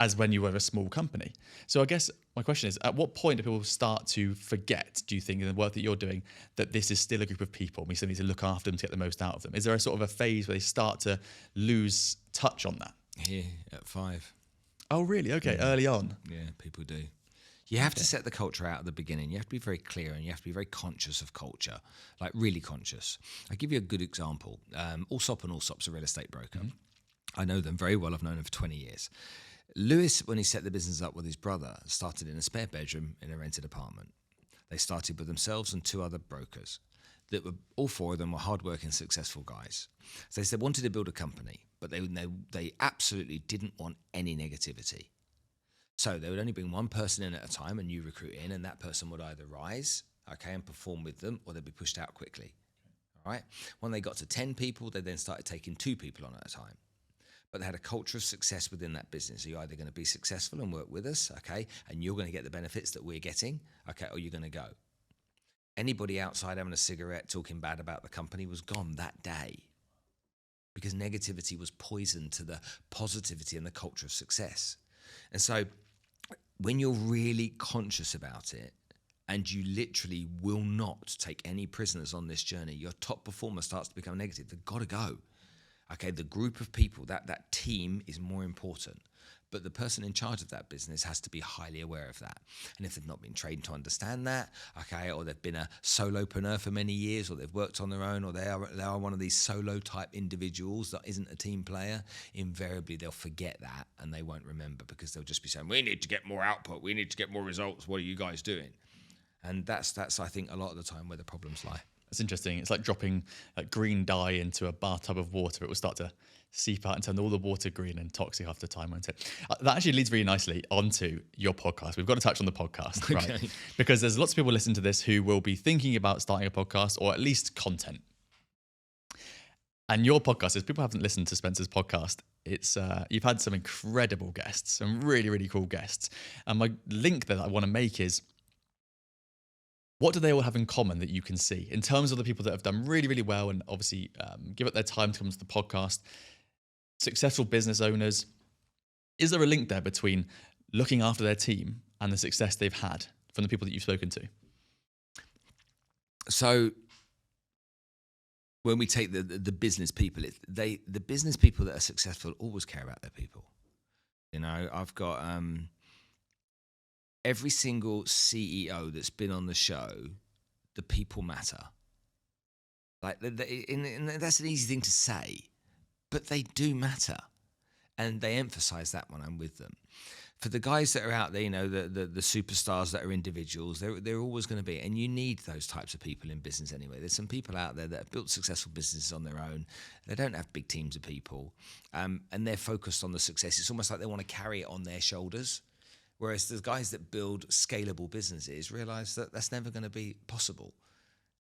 as when you were a small company. So I guess my question is, at what point do people start to forget, do you think, in the work that you're doing, that this is still a group of people? We still need to look after them to get the most out of them. Is there a sort of a phase where they start to lose touch on that? Here at 5. Oh, really? Okay, early on. Yeah, people do. You have to set the culture out at the beginning. You have to be very clear and you have to be very conscious of culture, like really conscious. I'll give you a good example. Allsop and Allsop's a real estate broker. Mm-hmm. I know them very well. I've known them for 20 years. Lewis, when he set the business up with his brother, started in a spare bedroom in a rented apartment. They started with themselves and 2 other brokers. All 4 of them were hardworking, successful guys. So they wanted to build a company, but they absolutely didn't want any negativity. So they would only bring 1 person in at a time, a new recruit in, and that person would either rise, and perform with them, or they'd be pushed out quickly. All right. When they got to 10 people, they then started taking 2 people on at a time. But they had a culture of success within that business. So you're either going to be successful and work with us, and you're going to get the benefits that we're getting, or you're going to go. Anybody outside having a cigarette, talking bad about the company was gone that day because negativity was poison to the positivity and the culture of success. And so when you're really conscious about it, and you literally will not take any prisoners on this journey, your top performer starts to become negative. They've got to go. The group of people, that team is more important. But the person in charge of that business has to be highly aware of that. And if they've not been trained to understand that, or they've been a solopreneur for many years, or they've worked on their own, or they are one of these solo type individuals that isn't a team player, invariably they'll forget that and they won't remember because they'll just be saying, we need to get more output, we need to get more results, what are you guys doing? And that's I think a lot of the time where the problems lie. It's interesting. It's like dropping green dye into a bathtub of water. It will start to seep out and turn all the water green and toxic after time, won't it? That actually leads really nicely onto your podcast. We've got to touch on the podcast, right? Okay. Because there's lots of people listening to this who will be thinking about starting a podcast, or at least content. And your podcast, if people haven't listened to Spencer's podcast, it's you've had some incredible guests, some really, really cool guests. And my link that I want to make is, what do they all have in common that you can see in terms of the people that have done really, really well and obviously give up their time to come to the podcast, successful business owners? Is there a link there between looking after their team and the success they've had from the people that you've spoken to? So when we take the business people, the business people that are successful always care about their people. You know, I've got every single CEO that's been on the show, the people matter. Like, and that's an easy thing to say, but they do matter, and they emphasize that when I'm with them. For the guys that are out there, you know, the superstars that are individuals, they're always going to be, and you need those types of people in business anyway. There's some people out there that have built successful businesses on their own. They don't have big teams of people, and they're focused on the success. It's almost like they want to carry it on their shoulders. Whereas the guys that build scalable businesses realize that that's never going to be possible.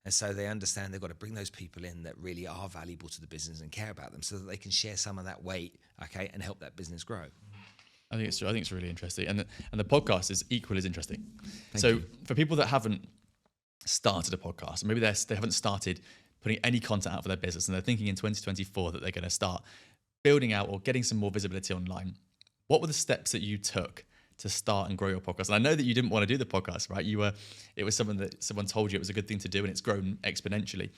And so they understand they've got to bring those people in that really are valuable to the business and care about them, so that they can share some of that weight, okay, and help that business grow. I think it's really interesting, and the podcast is equally as interesting. Thank so you. For people that haven't started a podcast, maybe they haven't started putting any content out for their business, and they're thinking in 2024 that they're going to start building out or getting some more visibility online, what were the steps that you took to start and grow your podcast? And I know that you didn't want to do the podcast, right? It was something that someone told you it was a good thing to do, and it's grown exponentially.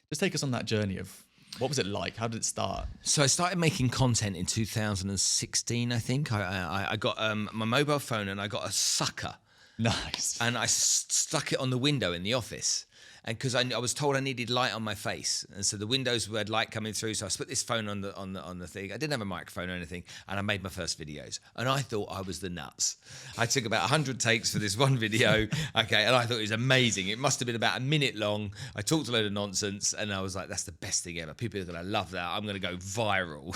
Just take us on that journey of, what was it like? How did it start? So I started making content in 2016, I think. I got my mobile phone, and I got a sucker. Nice. And I stuck it on the window in the office. And because I was told I needed light on my face, and so the windows had light coming through, so I put this phone on the thing. I didn't have a microphone or anything, and I made my first videos. And I thought I was the nuts. I took about 100 takes for this one video, okay, and I thought it was amazing. It must have been about a minute long. I talked a load of nonsense, and I was like, "That's the best thing ever. People are going to love that. I'm going to go viral."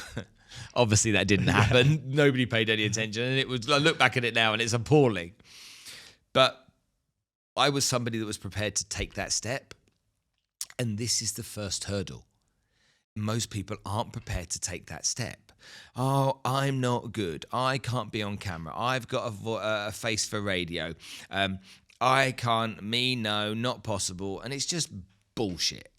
Obviously, that didn't happen. Nobody paid any attention, and it was. I look back at it now, and it's appalling. But I was somebody that was prepared to take that step. And this is the first hurdle. Most people aren't prepared to take that step. Oh, I'm not good. I can't be on camera. I've got a face for radio. I can't, no, not possible. And it's just bullshit.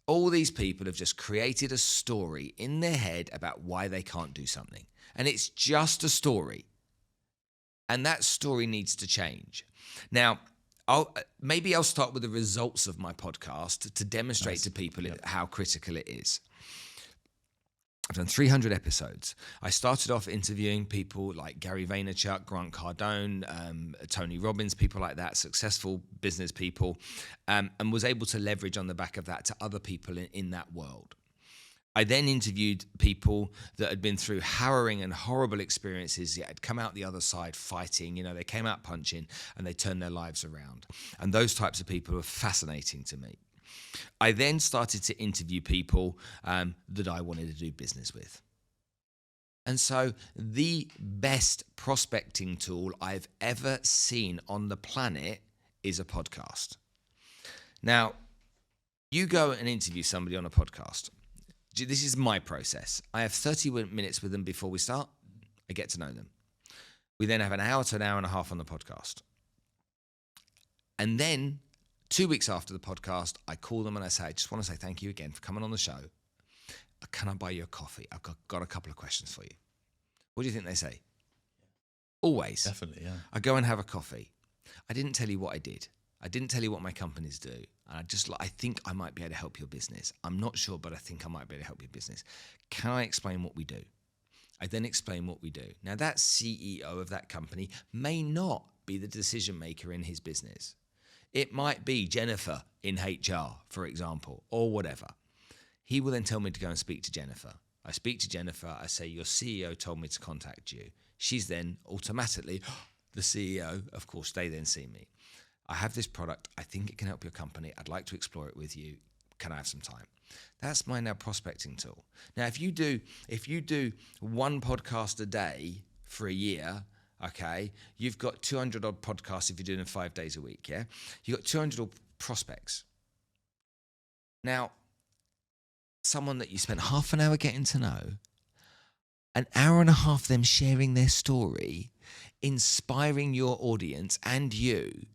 All these people have just created a story in their head about why they can't do something. And it's just a story. And that story needs to change. Now, I'll start with the results of my podcast to demonstrate to people how critical it is. I've done 300 episodes. I started off interviewing people like Gary Vaynerchuk, Grant Cardone, Tony Robbins, people like that, successful business people, and was able to leverage on the back of that to other people in that world. I then interviewed people that had been through harrowing and horrible experiences, yet had come out the other side fighting. You know, they came out punching and they turned their lives around. And those types of people were fascinating to me. I then started to interview people that I wanted to do business with. And so the best prospecting tool I've ever seen on the planet is a podcast. Now, you go and interview somebody on a podcast. This is my process. I have 30 minutes with them before we start. I get to know them. We then have an hour to an hour and a half on the podcast. And then 2 weeks after the podcast, I call them and I say, I just want to say thank you again for coming on the show. Can I buy you a coffee? I've got a couple of questions for you. What do you think they say? Always. Definitely, yeah. I go and have a coffee. I didn't tell you what I did. I didn't tell you what my companies do. And I think I might be able to help your business. I'm not sure, but I think I might be able to help your business. Can I explain what we do? I then explain what we do. Now, that CEO of that company may not be the decision maker in his business. It might be Jennifer in HR, for example, or whatever. He will then tell me to go and speak to Jennifer. I speak to Jennifer. I say, your CEO told me to contact you. She's then automatically the CEO. Of course, they then see me. I have this product. I think it can help your company. I'd like to explore it with you. Can I have some time? That's my now prospecting tool. Now, if you do one podcast a day for a year, okay, you've got 200 odd podcasts if you're doing them 5 days a week, yeah? You've got 200 odd prospects. Now, someone that you spent half an hour getting to know, an hour and a half them sharing their story, inspiring your audience and you,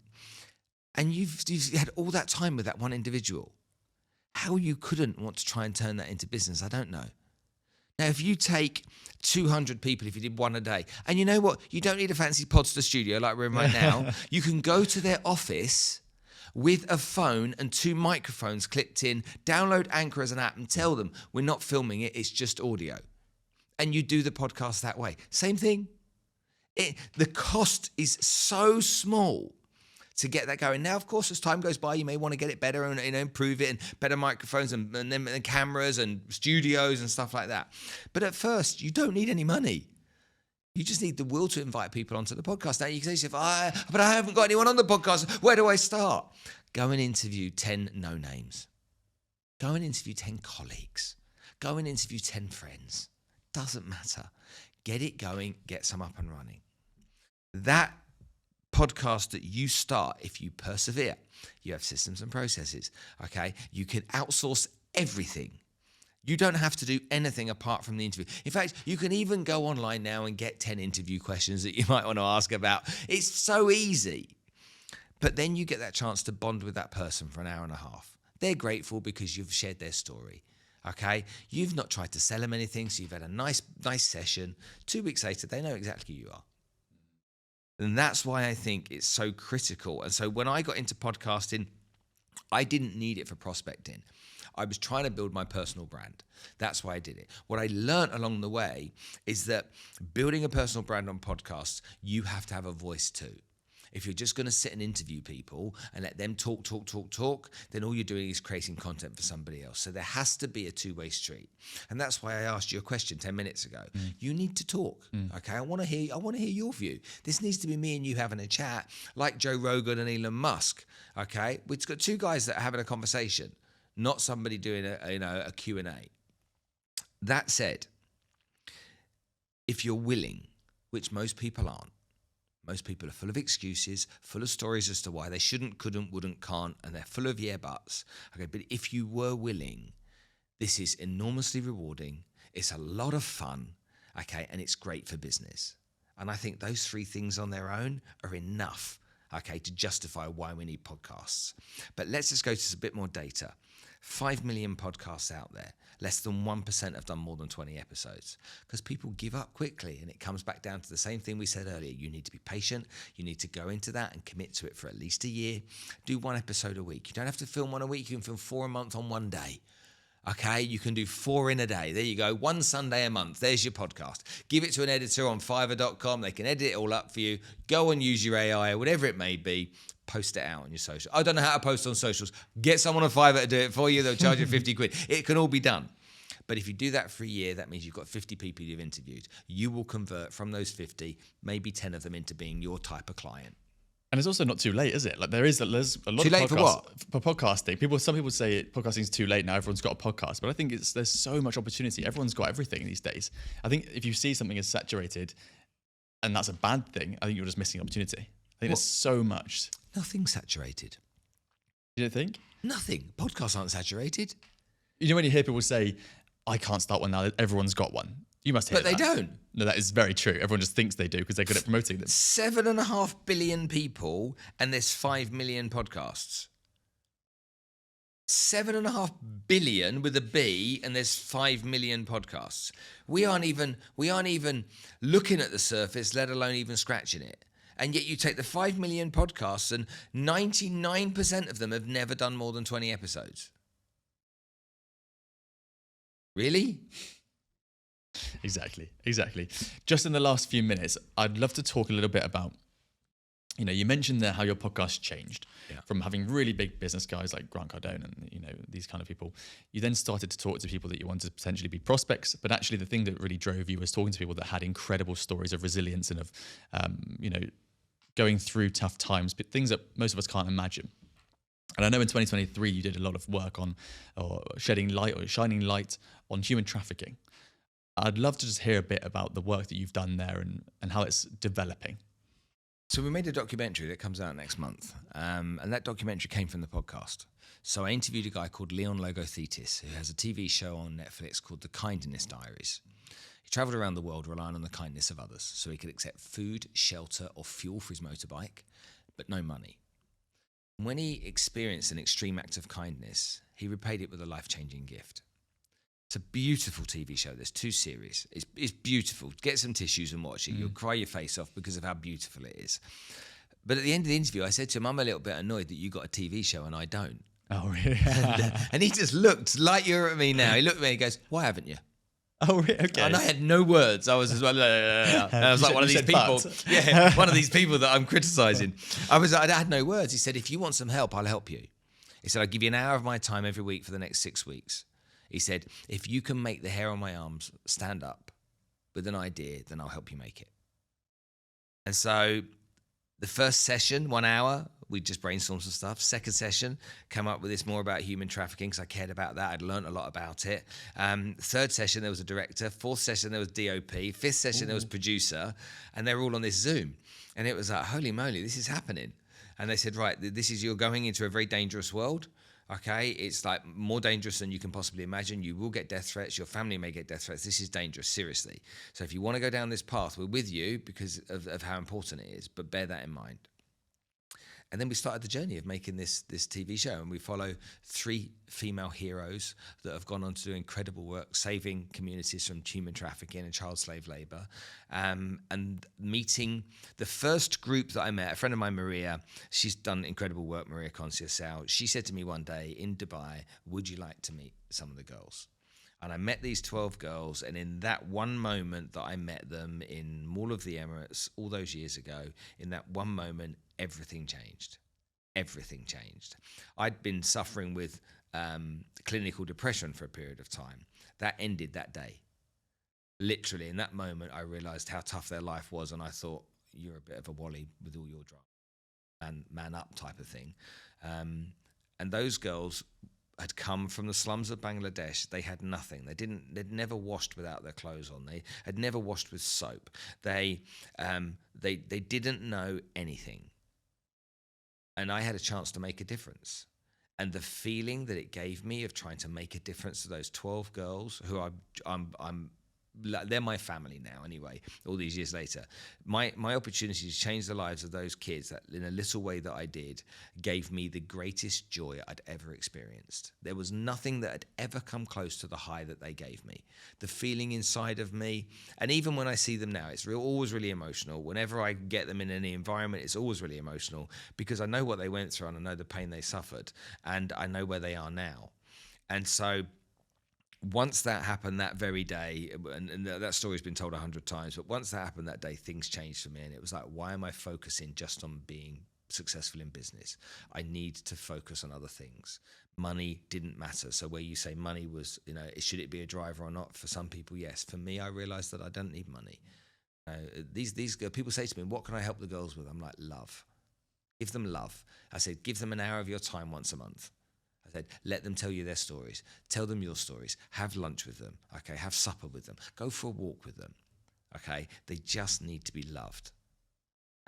and you've had all that time with that one individual. How you couldn't want to try and turn that into business, I don't know. Now, if you take 200 people, if you did one a day, and you know what? You don't need a fancy Podster studio like we're in right now. You can go to their office with a phone and 2 microphones clipped in, download Anchor as an app and tell them we're not filming it, it's just audio. And you do the podcast that way. Same thing. The cost is so small to get that going. Now, of course, as time goes by, you may want to get it better and improve it, and better microphones and cameras and studios and stuff like that. But at first, you don't need any money. You just need the will to invite people onto the podcast. Now, you can say, but I haven't got anyone on the podcast. Where do I start? Go and interview 10 no-names. Go and interview 10 colleagues. Go and interview 10 friends. Doesn't matter. Get it going. Get some up and running. That podcast that you start, if you persevere, you have systems and processes, okay? You can outsource everything. You don't have to do anything apart from the interview. In fact, you can even go online now and get 10 interview questions that you might want to ask about. It's so easy. But then you get that chance to bond with that person for an hour and a half. They're grateful because you've shared their story, okay? You've not tried to sell them anything, so you've had a nice session. 2 weeks later, they know exactly who you are. And that's why I think it's so critical. And so when I got into podcasting, I didn't need it for prospecting. I was trying to build my personal brand. That's why I did it. What I learned along the way is that building a personal brand on podcasts, you have to have a voice too. If you're just going to sit and interview people and let them talk, then all you're doing is creating content for somebody else. So there has to be a two-way street. And that's why I asked you a question 10 minutes ago. You need to talk. Okay, I want to hear your view. This needs to be me and you having a chat like Joe Rogan and Elon Musk. Okay? We've got 2 guys that are having a conversation, not somebody doing a Q&A. That said, if you're willing, which most people aren't, most people are full of excuses, full of stories as to why they shouldn't, couldn't, wouldn't, can't, and they're full of yeah buts. Okay, but if you were willing, this is enormously rewarding. It's a lot of fun, okay, and it's great for business. And I think those 3 things on their own are enough, okay, to justify why we need podcasts. But let's just go to a bit more data. 5 million podcasts out there. Less than 1% have done more than 20 episodes because people give up quickly, and it comes back down to the same thing we said earlier. You need to be patient. You need to go into that and commit to it for at least a year. Do 1 episode a week. You don't have to film 1 a week. You can film 4 a month on 1 day. Okay, you can do 4 in a day. There you go. 1 Sunday a month. There's your podcast. Give it to an editor on Fiverr.com. They can edit it all up for you. Go and use your AI, whatever it may be. Post it out on your social. I don't know how to post on socials. Get someone on Fiverr to do it for you. They'll charge you 50 quid. It can all be done. But if you do that for a year, that means you've got 50 people you've interviewed. You will convert from those 50, maybe 10 of them into being your type of client. And it's also not too late, is it? Like there's a lot too of late podcasts for what? For podcasting. Some people say podcasting is too late now. Everyone's got a podcast, but I think there's so much opportunity. Everyone's got everything these days. I think if you see something as saturated, and that's a bad thing, I think you're just missing opportunity. I think there's so much. Nothing's saturated. You don't think? Nothing. Podcasts aren't saturated. You know when you hear people say, "I can't start one now. Everyone's got one." You must hear that. But they don't. No, that is very true. Everyone just thinks they do because they're good at promoting them. 7.5 billion people, and there's 5 million podcasts. 7.5 billion with a B, and there's 5 million podcasts. We aren't even looking at the surface, let alone even scratching it. And yet you take the 5 million podcasts, and 99% of them have never done more than 20 episodes. Really? Exactly. Just in the last few minutes, I'd love to talk a little bit about, you mentioned there how your podcast changed from having really big business guys like Grant Cardone and, these kind of people. You then started to talk to people that you wanted to potentially be prospects, but actually the thing that really drove you was talking to people that had incredible stories of resilience and of, going through tough times, but things that most of us can't imagine. And I know in 2023 you did a lot of work on shedding light or shining light on human trafficking. I'd love to just hear a bit about the work that you've done there and how it's developing. So we made a documentary that comes out next month, and that documentary came from the podcast. So I interviewed a guy called Leon Logothetis, who has a TV show on Netflix called The Kindness Diaries. He travelled around the world relying on the kindness of others, so he could accept food, shelter, or fuel for his motorbike, but no money. When he experienced an extreme act of kindness, he repaid it with a life-changing gift. It's a beautiful TV show. There's 2 series. It's beautiful. Get some tissues and watch it. You'll cry your face off because of how beautiful it is. But at the end of the interview, I said to him, I'm a little bit annoyed that you got a TV show and I don't. Oh, really? And he just looked like you're at me now. He looked at me and he goes, why haven't you? Oh, really? Okay. And I had no words. I was as well. And I was like one of these people. Yeah, one of these people that I'm criticising. I had no words. He said, if you want some help, I'll help you. He said, I'll give you an hour of my time every week for the next 6 weeks. He said, if you can make the hair on my arms stand up with an idea, then I'll help you make it. And so the first session, 1 hour, we just brainstormed some stuff. Second session, come up with this more about human trafficking because I cared about that. I'd learned a lot about it. Third session, there was a director. Fourth session, there was DOP. Fifth session, there was producer. And they were all on this Zoom. And it was like, holy moly, this is happening. And they said, right, you're going into a very dangerous world. Okay, it's like more dangerous than you can possibly imagine. You will get death threats. Your family may get death threats. This is dangerous, seriously. So if you want to go down this path, we're with you because of how important it is, but bear that in mind. And then we started the journey of making this TV show, and we follow 3 female heroes that have gone on to do incredible work, saving communities from human trafficking and child slave labor. And meeting the first group that I met, a friend of mine, Maria, she's done incredible work, Maria Conceição. She said to me one day in Dubai, would you like to meet some of the girls? And I met these 12 girls, and in that one moment that I met them in Mall of the Emirates all those years ago, in that one moment, everything changed. Everything changed. I'd been suffering with clinical depression for a period of time. That ended that day. Literally, in that moment, I realized how tough their life was, and I thought, you're a bit of a wally with all your drama. And man up type of thing. And those girls had come from the slums of Bangladesh. They had nothing. They'd never washed without their clothes on. They had never washed with soap. They didn't know anything. And I had a chance to make a difference. And the feeling that it gave me of trying to make a difference to those 12 girls who they're my family now anyway, all these years later. My opportunity to change the lives of those kids that in a little way that I did gave me the greatest joy I'd ever experienced. There was nothing that had ever come close to the high that they gave me. The feeling inside of me, and even when I see them now, it's always really emotional. Whenever I get them in any environment, it's always really emotional because I know what they went through and I know the pain they suffered and I know where they are now. And so once that happened that very day, and that story's been told 100 times, but once that happened that day, things changed for me. And it was like, why am I focusing just on being successful in business? I need to focus on other things. Money didn't matter. So where you say money was, should it be a driver or not? For some people, yes. For me, I realized that I don't need money. These people say to me, what can I help the girls with? I'm like, love. Give them love. I said, give them an hour of your time once a month. I said, let them tell you their stories. Tell them your stories. Have lunch with them. Okay, have supper with them. Go for a walk with them. Okay, they just need to be loved.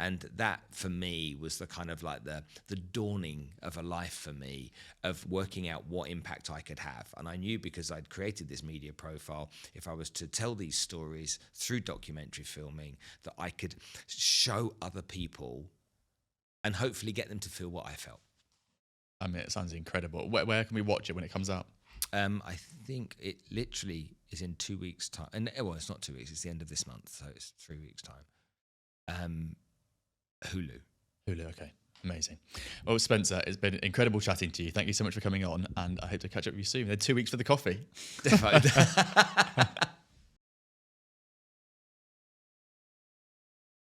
And that, for me, was the kind of like the dawning of a life for me of working out what impact I could have. And I knew because I'd created this media profile, if I was to tell these stories through documentary filming, that I could show other people and hopefully get them to feel what I felt. I mean, it sounds incredible. Where can we watch it when it comes out? I think it literally is in 2 weeks' time. And well, it's not 2 weeks. It's the end of this month, so it's 3 weeks' time. Hulu. Okay. Amazing. Well, Spencer, it's been incredible chatting to you. Thank you so much for coming on, and I hope to catch up with you soon. 2 weeks for the coffee.